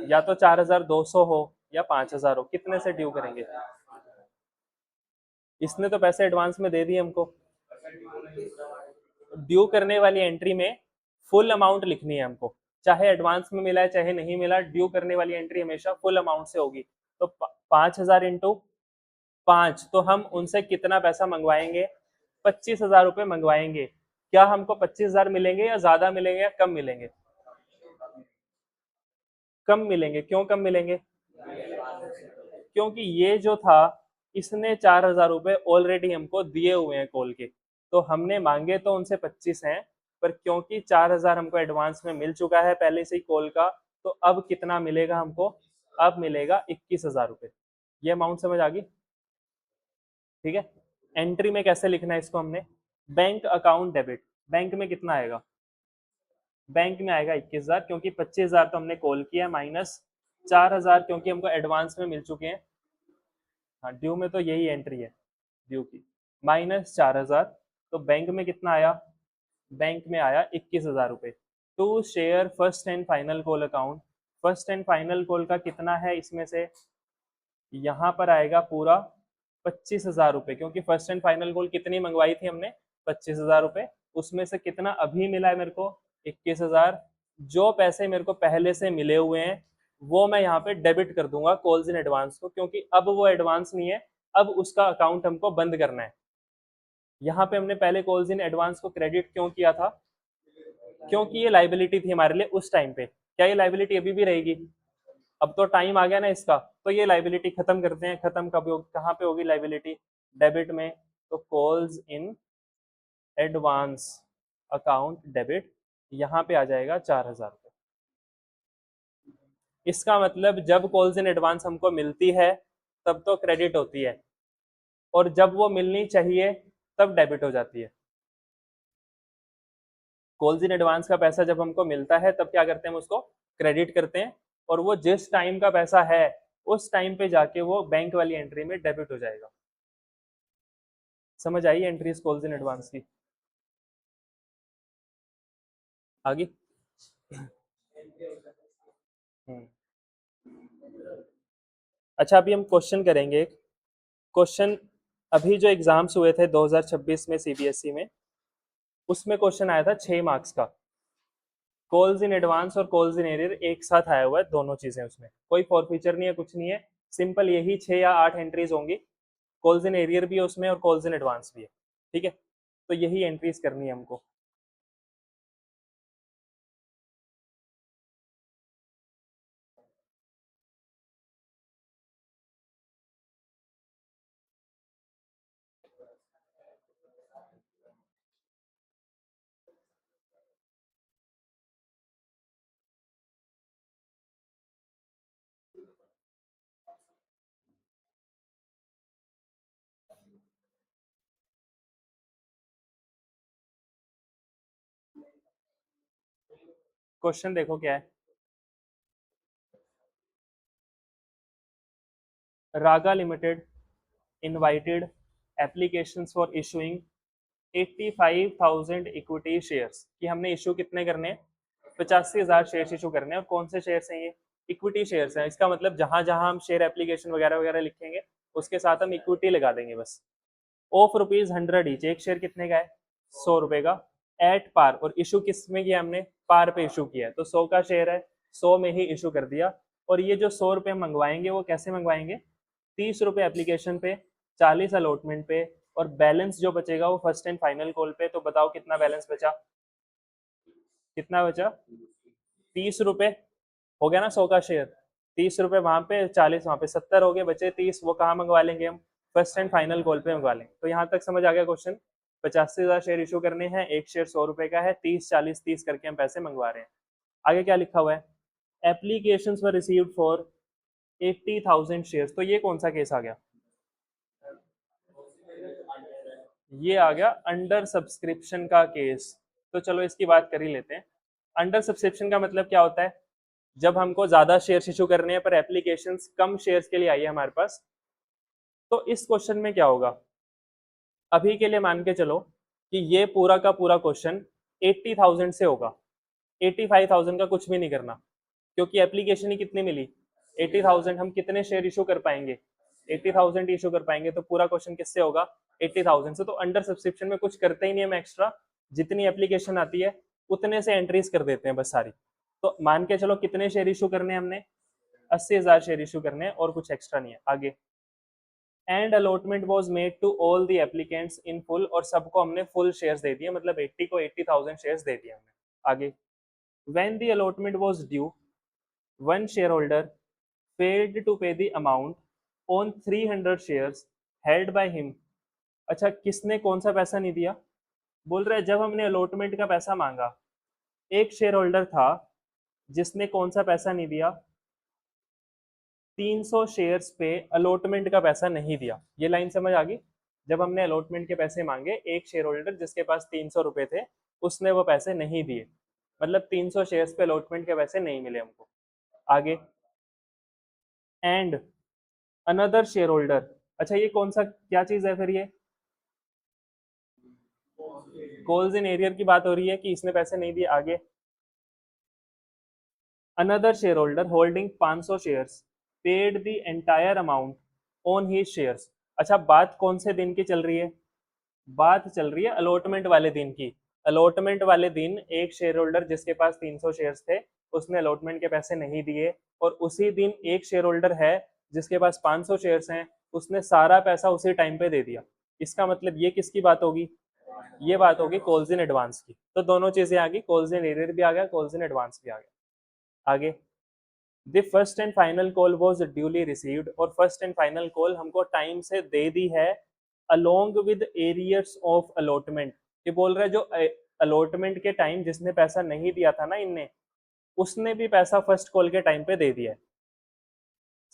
या तो 4,200 हो या 5,000 हो, कितने से ड्यू करेंगे? इसने तो पैसे एडवांस में दे दिए हमको। ड्यू करने वाली एंट्री में फुल अमाउंट लिखनी है हमको, चाहे एडवांस में मिला है चाहे नहीं मिला। ड्यू करने वाली एंट्री हमेशा फुल अमाउंट से होगी। तो 5,000 इंटू 5, तो हम उनसे कितना पैसा मंगवाएंगे? 25,000 रुपये मंगवाएंगे। क्या हमको 25,000 मिलेंगे या ज्यादा मिलेंगे या कम मिलेंगे? कम मिलेंगे। क्यों कम मिलेंगे? क्योंकि ये जो था, इसने 4,000 रुपये ऑलरेडी हमको दिए हुए हैं कॉल के। तो हमने मांगे तो उनसे 25 हैं, पर क्योंकि 4,000 हमको एडवांस में मिल चुका है पहले से ही कॉल का, तो अब कितना मिलेगा हमको? अब मिलेगा 21,000 रुपये। ये अमाउंट समझ आ गई? ठीक है। एंट्री में कैसे लिखना है इसको हमने? Bank account debit. बैंक में कितना आएगा? बैंक में आएगा 21,000, क्योंकि 25,000 तो हमने कॉल किया, माइनस 4,000 क्योंकि हमको एडवांस में मिल चुके हैं। हाँ, ड्यू में तो यही एंट्री है, ड्यू की। माइनस 4,000, तो बैंक में कितना आया? बैंक में आया 21,000 रुपये। To share first and final call account. First and final call का कितना है इसमें से? यहाँ पर आएगा पूरा 25,000 रुपये, क्योंकि फर्स्ट एंड फाइनल कॉल कितनी मंगवाई थी हमने? 25,000 रुपये। उसमें से कितना अभी मिला है मेरे को? 21,000। जो पैसे मेरे को पहले से मिले हुए हैं वो मैं यहाँ पे डेबिट कर दूंगा कॉल्स इन एडवांस को, क्योंकि अब वो एडवांस नहीं है, अब उसका अकाउंट हमको बंद करना है। यहाँ पे हमने पहले कॉल्स इन एडवांस को क्रेडिट क्यों किया था? क्योंकि ये लाइबिलिटी थी हमारे लिए उस टाइम पे। क्या ये लाइबिलिटी अभी भी रहेगी? अब तो टाइम आ गया ना इसका, तो ये लाइबिलिटी खत्म करते हैं। खत्म कब होगी, कहाँ पे होगी लाइबिलिटी? डेबिट में। तो calls in advance account debit, यहाँ पे आ जाएगा 4,000 रुपये। इसका मतलब जब कॉल्स इन एडवांस हमको मिलती है तब तो क्रेडिट होती है, और जब वो मिलनी चाहिए तब डेबिट हो जाती है। कॉल्स इन एडवांस का पैसा जब हमको मिलता है तब क्या करते हैं? हम उसको क्रेडिट करते हैं, और वो जिस टाइम का पैसा है उस टाइम पे जाके वो बैंक वाली एंट्री में डेबिट हो जाएगा। समझ आई एंट्रीज कॉल्स इन एडवांस की? आगे। हम्म। अच्छा, अभी हम क्वेश्चन करेंगे एक क्वेश्चन। अभी जो एग्जाम्स हुए थे 2026 में सीबीएसई में, उसमें क्वेश्चन आया था 6 मार्क्स का। कॉल्स इन एडवांस और कॉल्स इन एरियर एक साथ आया हुआ है, दोनों चीजें उसमें, कोई फॉरफीचर नहीं है, कुछ नहीं है, सिंपल यही 6 या 8 एंट्रीज होंगी। कॉल्स इन एरियर भी है उसमें और कॉल्स इन एडवांस भी है। ठीक है, तो यही एंट्रीज करनी है हमको। क्वेश्चन देखो क्या है। Raga limited invited applications for issuing 85,000 equity shares, कि हमने इशू कितने करने हैं, 85,000 शेयर्स इशू करने हैं। और कौन से शेयर्स हैं ये, इक्विटी शेयर्स हैं। इसका मतलब जहां जहां हम शेयर एप्लीकेशन वगैरह वगैरह लिखेंगे उसके साथ हम इक्विटी लगा देंगे बस। ऑफ ₹100 ईच, एक शेयर कितने का है, 100 रुपए का, एट पार। और इशू किस में किया हमने, पार पे इशू किया है, तो 100 का शेयर है, 100 में ही इशू कर दिया। और ये जो 100 रुपए मंगवाएंगे वो कैसे मंगवाएंगे, 30 रुपए एप्लीकेशन पे, 40 अलॉटमेंट पे, और बैलेंस जो बचेगा वो फर्स्ट एंड फाइनल कॉल पे। तो बताओ कितना बैलेंस बचा, कितना बचा, 30 रुपए। हो गया ना 100 का शेयर, 30 रुपए वहां पे, 40 वहां पे, 70 हो गए, बचे 30, वो कहाँ मंगवा लेंगे हम, फर्स्ट एंड फाइनल कॉल पे मंगवा लेंगे। तो यहाँ तक समझ आ गया क्वेश्चन। 85,000 शेयर इशू करने हैं, एक शेयर 100 रुपए का है, 30 40 30 करके हम पैसे मंगवा रहे हैं। आगे क्या लिखा हुआ है, application were received for 80,000 share. तो ये कौन सा केस आ गया, ये आ गया अंडर सब्सक्रिप्शन का केस। तो चलो इसकी बात कर ही लेते हैं। अंडर सब्सक्रिप्शन का मतलब क्या होता है, जब हमको ज्यादा शेयर्स इशू करने हैं पर एप्लीकेशंस कम शेयर्स के लिए आई है हमारे पास। तो इस क्वेश्चन में क्या होगा, अभी के लिए मान के चलो कि ये पूरा का पूरा क्वेश्चन 80,000 से होगा, 85,000 का कुछ भी नहीं करना, क्योंकि एप्लीकेशन ही कितनी मिली, 80,000। हम कितने शेयर इशू कर पाएंगे, 80,000 इशू कर पाएंगे, तो पूरा क्वेश्चन किससे होगा, 80,000 से। तो अंडर सब्सक्रिप्शन में कुछ करते ही नहीं हम एक्स्ट्रा, जितनी एप्लीकेशन आती है उतने से एंट्रीज कर देते हैं बस सारी। तो मान के चलो कितने शेयर इशू करने हैं हमने, 80,000 शेयर इशू करने हैं, और कुछ एक्स्ट्रा नहीं है। आगे, and allotment was made to all the applicants in full, और सबको हमने फुल शेयर्स दे दिए, मतलब 80 को 80,000 शेयर्स दे दिए हमने। आगे, when the allotment was due, one share holder failed to pay the amount on 300 shares held by him. अच्छा, किसने कौन सा पैसा नहीं दिया, बोल रहा है जब हमने अलॉटमेंट का पैसा मांगा, एक शेयर होल्डर था जिसने कौन सा पैसा नहीं दिया, 300 शेयर्स पे अलॉटमेंट का पैसा नहीं दिया। ये लाइन समझ आ गई, जब हमने अलॉटमेंट के पैसे मांगे, एक शेयर होल्डर जिसके पास 300 रुपए थे उसने वो पैसे नहीं दिए, मतलब 300 शेयर्स पे अलॉटमेंट के पैसे नहीं मिले हमको। आगे, एंड अनदर शेयर होल्डर। अच्छा, ये कौन सा क्या चीज है फिर, ये कॉल्स इन एरियर की बात हो रही है कि इसने पैसे नहीं दिए। आगे, another share holder holding 500 shares paid the entire amount on he shares. अच्छा, बात कौन से दिन की चल रही है, बात चल रही है अलॉटमेंट वाले दिन की। अलॉटमेंट वाले दिन एक शेयर होल्डर जिसके पास 300 शेयर्स थे उसने अलॉटमेंट के पैसे नहीं दिए, और उसी दिन एक शेयर होल्डर है जिसके पास 500 शेयर्स हैं, उसने सारा पैसा उसी टाइम पे दे दिया। इसका मतलब ये किसकी बात होगी, ये बात होगी कॉल्स इन एडवांस की। तो दोनों चीजें आ गई, कॉल्स इन एरियर भी आ गया, कॉल्स इन एडवांस भी आ गया। आगे, the first and final call was duly received, और फर्स्ट एंड फाइनल कॉल हमको टाइम से दे दी है, along with arrears of allotment. ये बोल रहा है जो अलॉटमेंट के टाइम जिसने पैसा नहीं दिया था ना इनने, उसने भी पैसा फर्स्ट कॉल के टाइम पे दे दिया है।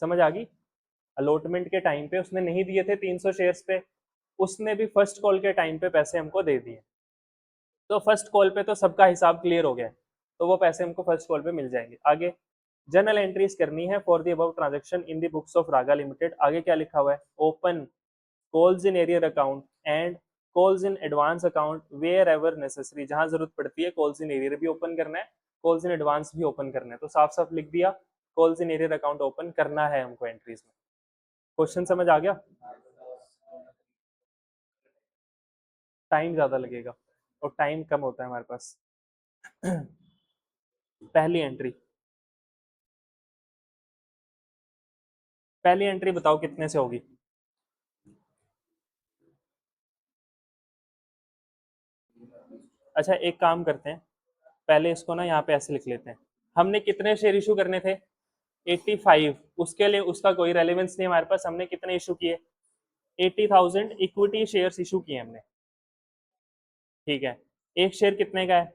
समझ आ गई, अलॉटमेंट के टाइम पे उसने नहीं दिए थे 300 शेयर्स पे, उसने भी फर्स्ट कॉल के टाइम पे पैसे हमको दे दिए। तो फर्स्ट कॉल पे तो सबका हिसाब क्लियर हो गया है, तो वो पैसे हमको फर्स्ट कॉल पे मिल जाएंगे। आगे, जनरल एंट्रीज करनी है for the above transaction in the books of Raga limited. आगे क्या लिखा हुआ है, open calls in arrear account and calls in advance account wherever necessary. जहां जरूरत पड़ती है कॉल्स इन एरियर भी ओपन करना है, कॉल्स इन एडवांस भी ओपन करना है। तो साफ साफ लिख दिया, calls in arrear account open करना है हमको एंट्रीज में। क्वेश्चन समझ आ गया। टाइम ज़्यादा लगेगा और टाइम कम होता है हमारे पास। पहली एंट्री, पहली एंट्री बताओ कितने से होगी? अच्छा एक काम करते हैं, पहले इसको ना यहाँ पे ऐसे लिख लेते हैं। हमने कितने शेयर इशू करने थे? 85। उसके लिए उसका कोई रेलेवेंस नहीं हमारे पास, हमने कितने इशू किए? 80,000 इक्विटी शेयर्स इशू किए हमने। ठीक है, एक शेयर कितने का है?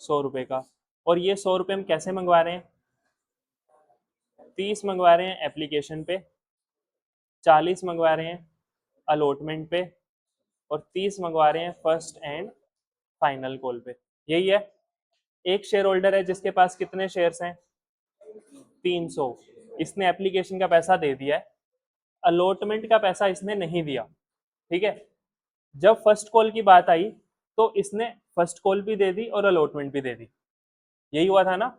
100 रुपए का। और ये 100 रुपए हम कैसे मंगवा रहे हैं? 30 मंगवा रहे हैं एप्लीकेशन पे, 40 मंगवा रहे हैं अलॉटमेंट पे, और 30 मंगवा रहे हैं फर्स्ट एंड फाइनल कॉल पे। यही है। एक शेयर होल्डर है जिसके पास कितने शेयर्स हैं? 300। इसने एप्लीकेशन का पैसा दे दिया है, अलॉटमेंट का पैसा इसने नहीं दिया। ठीक है, जब फर्स्ट कॉल की बात आई तो इसने फर्स्ट कॉल भी दे दी और अलॉटमेंट भी दे दी। यही हुआ था ना?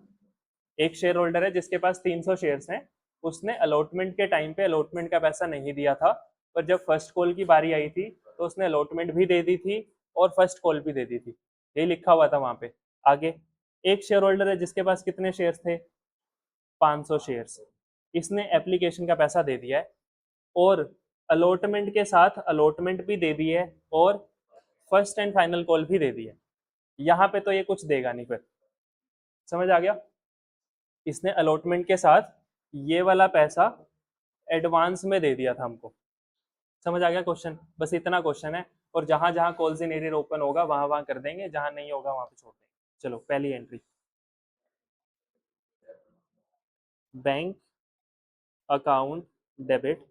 एक शेयर होल्डर है जिसके पास 300 शेयर्स हैं, उसने अलॉटमेंट के टाइम पे अलॉटमेंट का पैसा नहीं दिया था, पर जब फर्स्ट कॉल की बारी आई थी तो उसने अलॉटमेंट भी दे दी थी और फर्स्ट कॉल भी दे दी थी। यही लिखा हुआ था वहां पे। आगे, एक शेयर होल्डर है जिसके पास कितने शेयर्स थे? 500 शेयर्स। इसने एप्लीकेशन का पैसा दे दिया है और अलॉटमेंट के साथ अलॉटमेंट भी दे दी है और फर्स्ट एंड फाइनल कॉल भी दे दी है। यहाँ पे तो ये कुछ देगा नहीं फिर। समझ आ गया? इसने अलॉटमेंट के साथ ये वाला पैसा एडवांस में दे दिया था हमको। समझ आ गया क्वेश्चन? बस इतना क्वेश्चन है, और जहां जहां कॉल्स इन एरियर ओपन होगा वहां वहां कर देंगे, जहां नहीं होगा वहां पे छोड़ देंगे। चलो पहली entry, bank account debit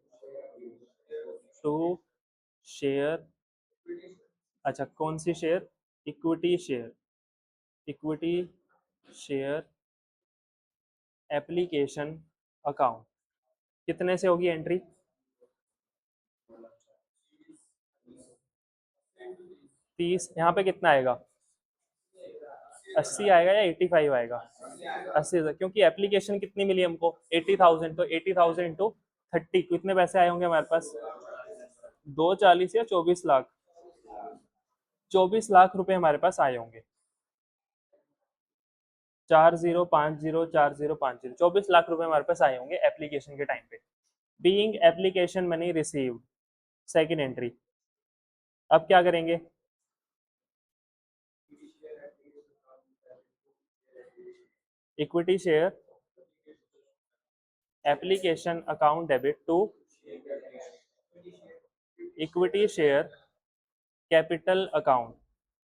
to share. अच्छा कौन सी share? Equity share, equity share application account. कितने से होगी एंट्री? 30। यहाँ पे कितना आएगा? 80 आएगा या 85 आएगा? 80,000, क्योंकि एप्लीकेशन कितनी मिली हमको? 80,000। तो 80,000 इंटू 30 कितने पैसे आए होंगे हमारे पास? 240 या 24 लाख? 24 लाख रुपए हमारे पास आए होंगे। 40504040, 24 लाख रुपए हमारे पास आए होंगे एप्लीकेशन के टाइम पे। Being application money received, second entry. अब क्या करेंगे? Equity share application account debit to equity share capital account.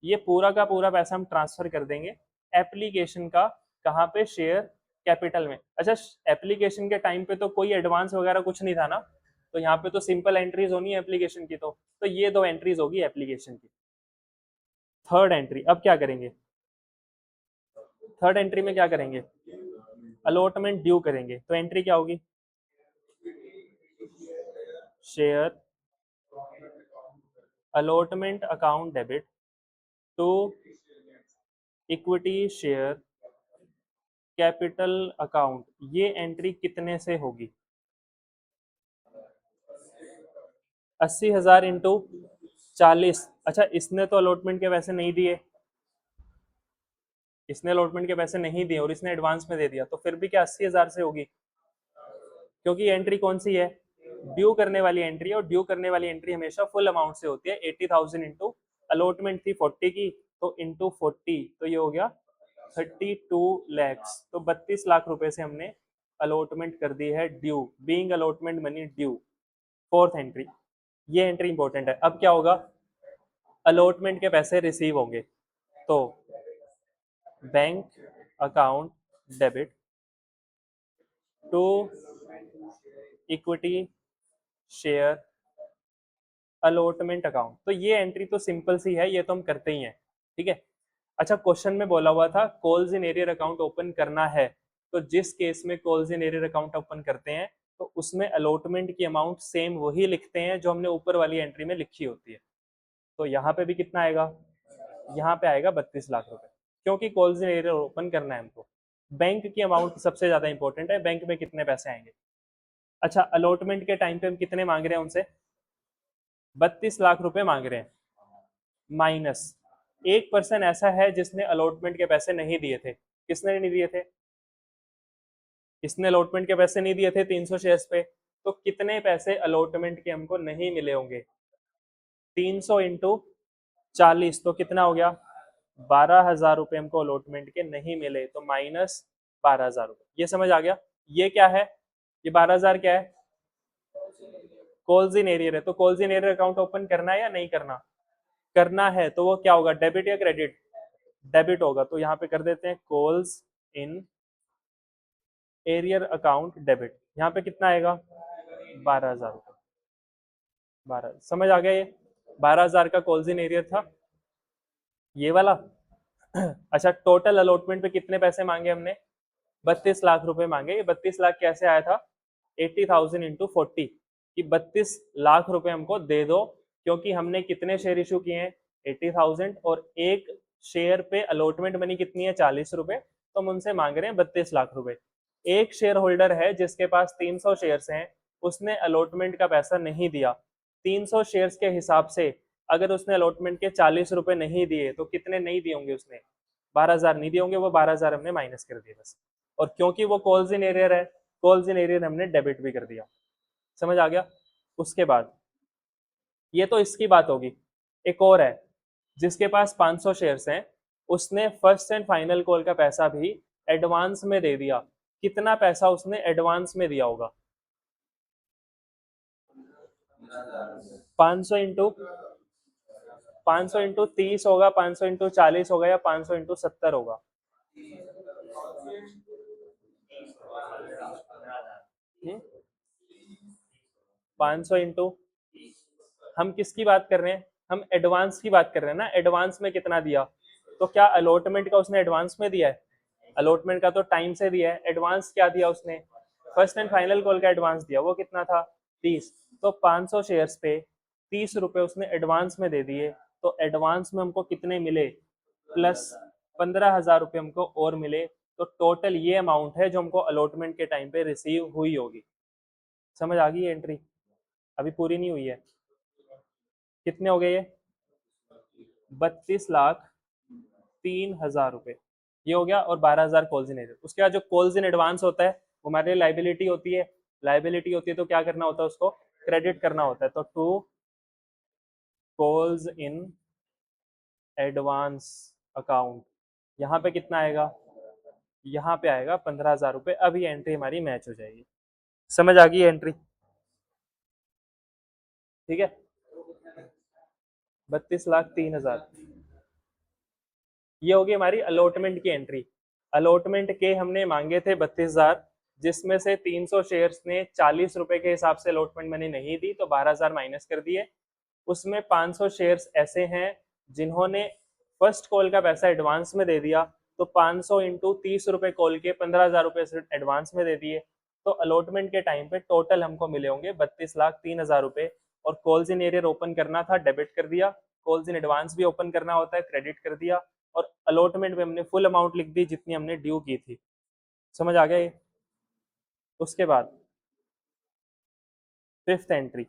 ये पूरा का पूरा पैसा हम ट्रांसफर कर देंगे एप्लीकेशन का। कहाँ पे? शेयर कैपिटल में। अच्छा, एप्लीकेशन के टाइम पे तो कोई एडवांस वगैरह कुछ नहीं था ना, तो यहाँ पे तो सिंपल एंट्रीज होनी है एप्लीकेशन की। तो ये दो एंट्रीज होगी एप्लीकेशन की। थर्ड एंट्री, अब क्या करेंगे? थर्ड एंट्री में क्या करेंगे? अलॉटमेंट ड्यू करेंगे। तो एंट्री क्या होगी? Share allotment account debit to equity share capital account. ये एंट्री कितने से होगी? 80,000 इंटू 40। अच्छा इसने तो अलॉटमेंट के पैसे नहीं दिए, इसने अलॉटमेंट के पैसे नहीं दिए और इसने एडवांस में दे दिया, तो फिर भी क्या 80,000 से होगी? क्योंकि एंट्री कौन सी है? ड्यू करने वाली एंट्री है, और ड्यू करने वाली एंट्री हमेशा फुल अमाउंट से होती है। 80,000 इंटू अलॉटमेंट थी 40 की, तो इंटू 40, तो ये हो गया 32 लैक्स। तो 32 लाख रुपए से हमने अलॉटमेंट कर दी है due, being allotment money due. Fourth entry, ये एंट्री इंपॉर्टेंट है। अब क्या होगा? अलॉटमेंट के पैसे रिसीव होंगे, तो bank account debit to equity share allotment account. तो ये एंट्री तो सिंपल सी है, ये तो हम करते ही हैं। ठीक है। अच्छा क्वेश्चन में बोला हुआ था calls in arrear account open करना है, तो जिस केस में calls in arrear account open करते हैं तो उसमें अलॉटमेंट की अमाउंट सेम वही लिखते हैं जो हमने ऊपर वाली एंट्री में लिखी होती है। तो यहाँ पे भी कितना आएगा? यहाँ पे आएगा 32 लाख रुपए, क्योंकि कॉल्स इन एरियर ओपन करना है हमको। बैंक की अमाउंट सबसे ज्यादा इंपॉर्टेंट है, बैंक में कितने पैसे आएंगे। अच्छा अलॉटमेंट के टाइम पे हम कितने मांग रहे हैं उनसे? 32 लाख रुपए मांग रहे हैं। माइनस 1% ऐसा है जिसने अलॉटमेंट के पैसे नहीं दिए थे। किसने नहीं दिए थे? इसने अलॉटमेंट के पैसे नहीं दिए थे 300 शेयर्स पे, तो कितने पैसे अलॉटमेंट के हमको नहीं मिले होंगे? 300 इंटू 40 तो कितना हो गया? 12,000 रुपए हमको अलॉटमेंट के नहीं मिले, तो माइनस 12,000 रुपए। ये समझ आ गया? ये क्या है? ये 12,000 क्या है? कॉल्स इन एरियर है, तो calls in arrear account open करना है या नहीं करना? करना है, तो वो क्या होगा, डेबिट या क्रेडिट? डेबिट होगा, तो यहाँ पे कर देते हैं calls in arrear account debit. यहाँ पे कितना आएगा? 12,000 रुपये। 12 समझ आ गया? ये 12,000 का कॉल्स इन एरियर था, ये वाला। अच्छा, टोटल अलॉटमेंट पे कितने पैसे मांगे हमने? 32 लाख रुपए मांगे। ये 32 लाख कैसे आया था? 80,000 इंटू 40, कि 32 लाख रुपए हमको दे दो, क्योंकि हमने कितने शेयर इशू किए हैं? 80,000, और एक शेयर पे अलॉटमेंट मनी कितनी है? 40 रुपए, तो हम उनसे मांग रहे हैं 32 लाख रुपए। एक शेयर होल्डर है जिसके पास 300 शेयर्स हैं, उसने अलॉटमेंट का पैसा नहीं दिया। 300 शेयर्स के हिसाब से अगर उसने अलॉटमेंट के 40 रुपए नहीं दिए, तो कितने नहीं दिए होंगे उसने? 12,000 नहीं दिए होंगे, वो 12,000 हमने माइनस कर दिए बस। और क्योंकि वो कॉल्स इन एरियर है, कॉल्स इन एरियर हमने डेबिट भी कर दिया। समझ आ गया? उसके बाद ये तो इसकी बात होगी। एक और है जिसके पास 500 शेयर्स हैं, उसने फर्स्ट एंड फाइनल कॉल का पैसा भी एडवांस में दे दिया। कितना पैसा उसने एडवांस में दिया होगा? 500 इंटू 500 इंटू 30 होगा, 500 इंटू 40 होगा, या 500 इंटू 70 होगा? 500 इंटू, हम किसकी बात कर रहे हैं? हम एडवांस की बात कर रहे हैं ना। एडवांस में कितना दिया? तो क्या अलॉटमेंट का उसने एडवांस में दिया है? अलॉटमेंट का तो टाइम से दिया है। एडवांस क्या दिया उसने? फर्स्ट एंड फाइनल कॉल का एडवांस दिया। वो कितना था? 30। तो 500 शेयर्स पे 30 रुपए उसने एडवांस में दे दिए, तो एडवांस में हमको कितने मिले? प्लस 15,000 रुपये हमको और मिले। तो टोटल ये अमाउंट है जो हमको अलॉटमेंट के टाइम पे रिसीव हुई होगी। समझ आ गई ये एंट्री? अभी पूरी नहीं हुई है। कितने हो गए ये? 32,03,000 रुपए ये हो गया, और 12,000 कॉल्स इन एडवांस। उसके बाद जो कॉल्स इन एडवांस होता है वो हमारे लिए लाइबिलिटी होती है। लाइबिलिटी होती है तो क्या करना होता है? उसको क्रेडिट करना होता है। तो to calls in advance account, यहाँ पे कितना आएगा? यहाँ पे आएगा 15,000 रुपए। अब ये एंट्री हमारी मैच हो जाएगी। समझ आ गई एंट्री? ठीक है, 32,03,000 ये होगी हमारी अलॉटमेंट की एंट्री। अलॉटमेंट के हमने मांगे थे 32,000, जिसमें से 300 शेयर्स ने 40 रुपए के हिसाब से अलॉटमेंट मनी नहीं दी, तो 12,000 माइनस कर दिए। उसमें 500 शेयर्स ऐसे हैं जिन्होंने फर्स्ट कॉल का पैसा एडवांस में दे दिया, तो 500 इंटू 30 रुपए कॉल के 15,000 रुपए एडवांस में दे दिए। तो अलॉटमेंट के टाइम पे टोटल हमको मिले होंगे 32,03,000 रुपए। और कॉल्स इन एरियर ओपन करना था, डेबिट कर दिया। कॉल्स इन एडवांस भी ओपन करना होता है, क्रेडिट कर दिया। और अलॉटमेंट में हमने फुल अमाउंट लिख दी जितनी हमने ड्यू की थी। समझ आ गया ये? उसके बाद फिफ्थ एंट्री,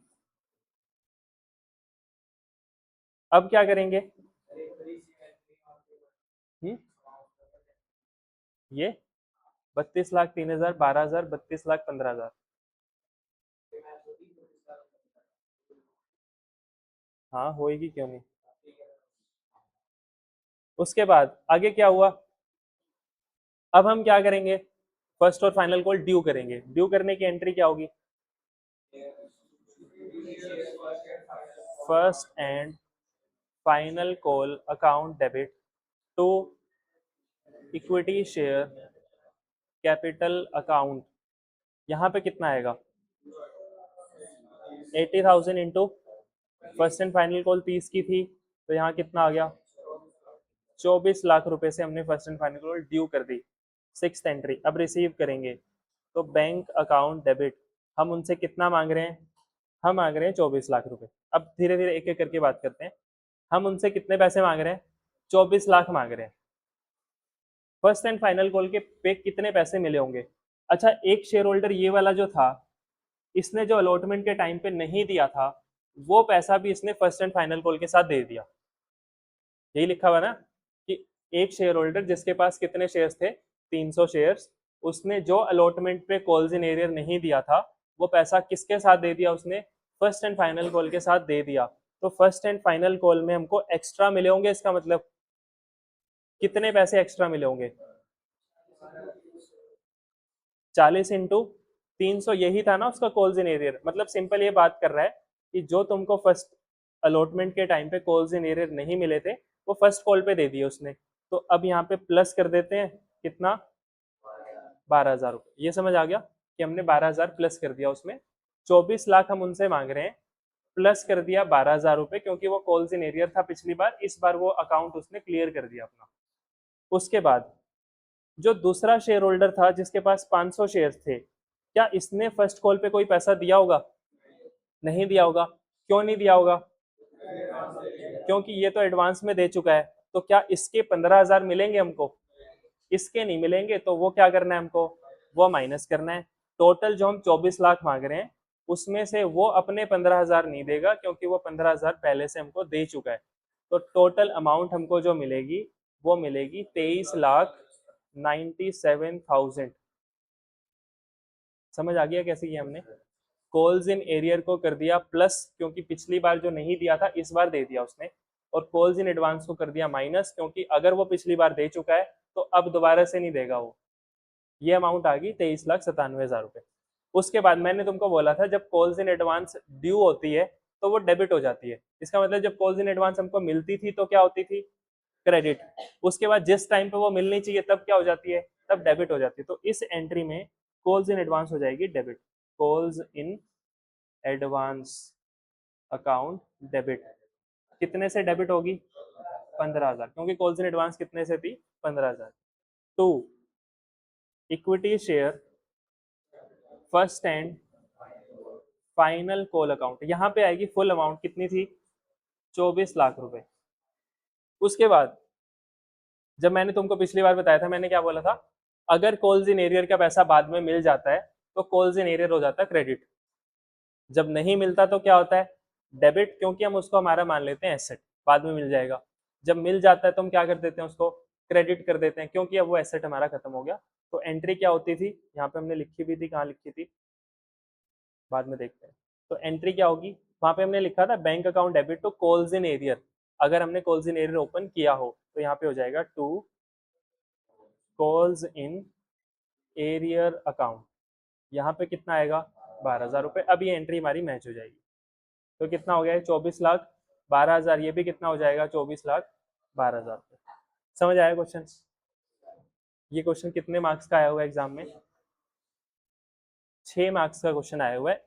अब क्या करेंगे? ये 32,03,000, 12,000, 32,00,000, 15,000। हाँ होएगी, क्यों नहीं। उसके बाद आगे क्या हुआ? अब हम क्या करेंगे? फर्स्ट और फाइनल कॉल ड्यू करेंगे। ड्यू करने की एंट्री क्या होगी? First and final call account debit to equity share capital account. यहाँ पे कितना आएगा? 80,000 into first and final call 30 की थी, तो यहाँ कितना आ गया? 24 लाख रुपए से हमने first and final call due कर दी। सिक्स एंट्री, अब रिसीव करेंगे। तो बैंक अकाउंट डेबिट, हम उनसे कितना मांग रहे हैं? हम मांग रहे हैं 24 लाख रुपए। अब धीरे धीरे एक एक करके बात करते हैं। हम उनसे कितने पैसे मांग रहे हैं? 24 लाख मांग रहे हैं। फर्स्ट एंड फाइनल कॉल के पे कितने पैसे मिले होंगे? अच्छा, एक शेयर होल्डर ये वाला जो था, इसने जो अलॉटमेंट के टाइम पे नहीं दिया था, वो पैसा भी इसने फर्स्ट एंड फाइनल कॉल के साथ दे दिया। यही लिखा हुआ ना कि एक शेयर होल्डर जिसके पास कितने शेयर्स थे, 300 शेयर्स, उसने जो अलॉटमेंट पे कॉल्स इन एरियर नहीं दिया था वो पैसा किसके साथ दे दिया, उसने फर्स्ट एंड फाइनल कॉल के साथ दे दिया। तो फर्स्ट एंड फाइनल कॉल में हमको एक्स्ट्रा मिले होंगे, इसका मतलब कितने पैसे एक्स्ट्रा मिले होंगे, 40 × 300, यही था ना उसका कॉल्स इन एरियर। मतलब सिंपल ये बात कर रहा है कि जो तुमको फर्स्ट अलॉटमेंट के टाइम पे कॉल्स इन एरियर नहीं मिले थे वो फर्स्ट कॉल पे दे दिए उसने। तो अब यहाँ पे प्लस कर देते हैं कितना, 12,000 रुपये। ये समझ आ गया कि हमने 12,000 प्लस कर दिया उसमें, 24 लाख हम उनसे मांग रहे हैं, प्लस कर दिया 12,000 रुपये, क्योंकि वो कॉल्स इन एरियर था पिछली बार, इस बार वो अकाउंट उसने क्लियर कर दिया अपना। उसके बाद जो दूसरा शेयर होल्डर था जिसके पास 500 शेयर थे, क्या इसने फर्स्ट कॉल पे कोई पैसा दिया होगा, नहीं दिया होगा। क्यों नहीं दिया होगा, क्योंकि ये तो एडवांस में दे चुका है। तो क्या इसके 15,000 मिलेंगे हमको, इसके नहीं मिलेंगे। तो वो क्या करना है हमको, वो माइनस करना है। टोटल जो हम 24 लाख मांग रहे हैं उसमें से वो अपने 15,000 नहीं देगा, क्योंकि वो 15,000 पहले से हमको दे चुका है। तो टोटल अमाउंट हमको जो मिलेगी वो मिलेगी 23,97,000। समझ आ गया कैसे किया हमने, कॉल्स इन एरियर को कर दिया प्लस, क्योंकि पिछली बार जो नहीं दिया था इस बार दे दिया उसने, और कॉल्स इन एडवांस को कर दिया माइनस, क्योंकि अगर वो पिछली बार दे चुका है तो अब दोबारा से नहीं देगा वो। ये अमाउंट आ गई 23,97,000 रुपये। उसके बाद मैंने तुमको बोला था जब कॉल्स इन एडवांस ड्यू होती है तो वो डेबिट हो जाती है। इसका मतलब जब कॉल्स इन एडवांस हमको मिलती थी तो क्या होती थी, क्रेडिट। उसके बाद जिस टाइम पे वो मिलनी चाहिए तब क्या हो जाती है, तब डेबिट हो जाती है। तो इस एंट्री में कॉल्स इन एडवांस हो जाएगी debit, calls in advance account debit. कितने से डेबिट होगी, 15,000, क्योंकि कॉल्स इन एडवांस कितने से थी, 15,000। To, equity share first and final call account, यहाँ पे आएगी फुल अमाउंट कितनी थी, 24 लाख रुपए। उसके बाद जब मैंने तुमको पिछली बार बताया था, मैंने क्या बोला था, अगर कॉल्स इन एरियर का पैसा बाद में मिल जाता है तो कॉल्स इन एरियर हो जाता है क्रेडिट, जब नहीं मिलता तो क्या होता है, डेबिट, क्योंकि हम उसको हमारा मान लेते हैं एसेट, बाद में मिल जाएगा। जब मिल जाता है तो हम क्या कर देते हैं, उसको क्रेडिट कर देते हैं, क्योंकि अब वो एसेट हमारा खत्म हो गया। तो एंट्री क्या होती थी, यहाँ पे हमने लिखी भी थी, कहाँ लिखी थी, बाद में देखते हैं। तो एंट्री क्या होगी, वहां पे हमने लिखा था bank account debit to calls in arrear. अगर हमने कॉल्स इन एरियर ओपन किया हो तो यहाँ पे हो जाएगा to calls in arrear account. यहाँ पे कितना आएगा, 12,000 रुपये। अब ये एंट्री हमारी मैच हो जाएगी। तो कितना हो गया है, 24 लाख 12,000, ये भी कितना हो जाएगा, 24,12,000 रुपये। समझ आया क्वेश्चन। ये क्वेश्चन कितने मार्क्स का आया हुआ है एग्जाम में, 6 मार्क्स का क्वेश्चन आया हुआ है।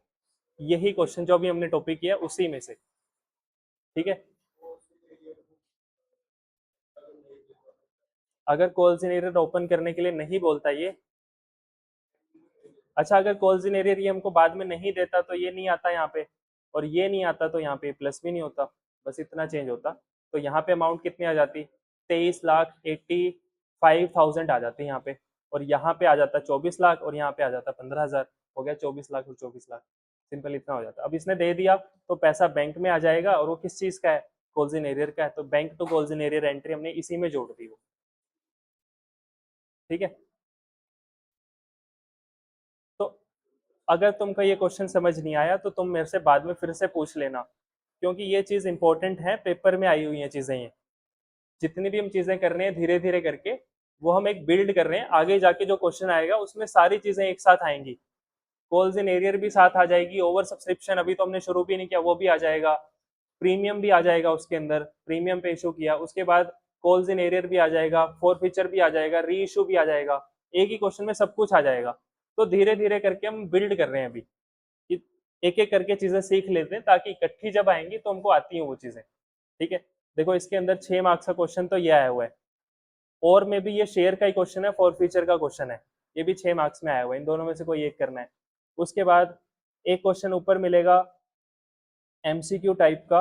यही क्वेश्चन जो अभी हमने टॉपिक किया उसी में से, ठीक है। अगर कॉल्स इन एरियर ओपन करने के लिए नहीं बोलता ये, अच्छा अगर कॉल्स इन एरियर ये हमको बाद में नहीं देता तो ये नहीं आता यहाँ पे, और ये नहीं आता तो यहाँ पे प्लस भी नहीं होता, बस इतना चेंज होता। तो यहाँ पे अमाउंट कितनी आ जाती, 23,85,000 आ जाती है यहाँ पे, और यहाँ पे आ जाता 24 लाख, और यहाँ पे आ जाता 15,000। हो गया 24 लाख और 24 लाख, सिंपल इतना हो जाता। अब इसने दे दिया तो पैसा बैंक में आ जाएगा, और वो किस चीज का है, कॉल्स इन एरियर का है, तो bank to calls in arrear entry हमने इसी में जोड़ दी वो, ठीक है। तो अगर तुमको ये क्वेश्चन समझ नहीं आया तो तुम मेरे से बाद में फिर से पूछ लेना, क्योंकि ये चीज इंपॉर्टेंट है, पेपर में आई हुई है चीजें ये। जितनी भी हम चीजें कर रहे हैं धीरे धीरे करके वो हम एक बिल्ड कर रहे हैं, आगे जाके जो क्वेश्चन आएगा उसमें सारी चीजें एक साथ आएंगी। कॉल्स इन एरियर भी साथ आ जाएगी, ओवर सब्सक्रिप्शन अभी तो हमने शुरू भी नहीं किया वो भी आ जाएगा, प्रीमियम भी आ जाएगा उसके अंदर, प्रीमियम पे इशू किया, उसके बाद कॉल्स इन एरियर भी आ जाएगा, फोर फीचर भी आ जाएगा, री इशू भी आ जाएगा, एक ही क्वेश्चन में सब कुछ आ जाएगा। तो धीरे धीरे करके हम बिल्ड कर रहे हैं अभी, एक एक करके चीजें सीख लेते हैं ताकि इकट्ठी जब आएंगी तो हमको आती हैं वो चीजें, ठीक है। देखो इसके अंदर 6 मार्क्स का क्वेश्चन तो ये आया हुआ है, और में भी ये शेयर का ही क्वेश्चन है, फॉर फीचर का क्वेश्चन है, ये भी 6 मार्क्स में आया हुआ है, इन दोनों में से कोई एक करना है। उसके बाद एक क्वेश्चन ऊपर मिलेगा एमसीक्यू टाइप का,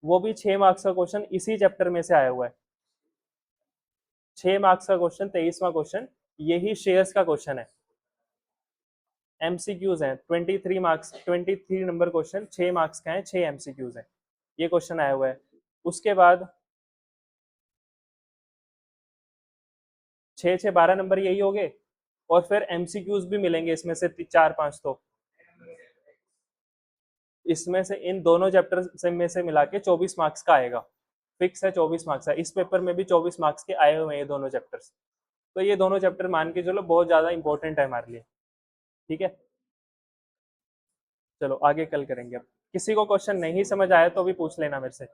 वो भी 6 मार्क्स का क्वेश्चन इसी चैप्टर में से आया हुआ है, 6 मार्क्स का क्वेश्चन, 23वां क्वेश्चन, यही शेयर्स का क्वेश्चन है। एमसीक्यूज हैं 23 मार्क्स, 23 नंबर क्वेश्चन, 6 मार्क्स का है, 6 एमसीक्यूज हैं, ये क्वेश्चन आया हुआ है। उसके बाद 6 6 12 नंबर यही हो गए, और फिर एमसीक्यूज भी मिलेंगे इसमें से 4 5। तो इसमें से इन दोनों चैप्टर से में से मिला के 24 मार्क्स का आएगा, फिक्स है 24 मार्क्स है। इस पेपर में भी 24 मार्क्स के आए हुए हैं ये दोनों चैप्टर्स। तो ये दोनों चैप्टर मान के चलो बहुत ज्यादा इंपॉर्टेंट है हमारे लिए। ठीक है, चलो आगे कल करेंगे। अब किसी को क्वेश्चन नहीं समझ आया तो भी पूछ लेना मेरे से।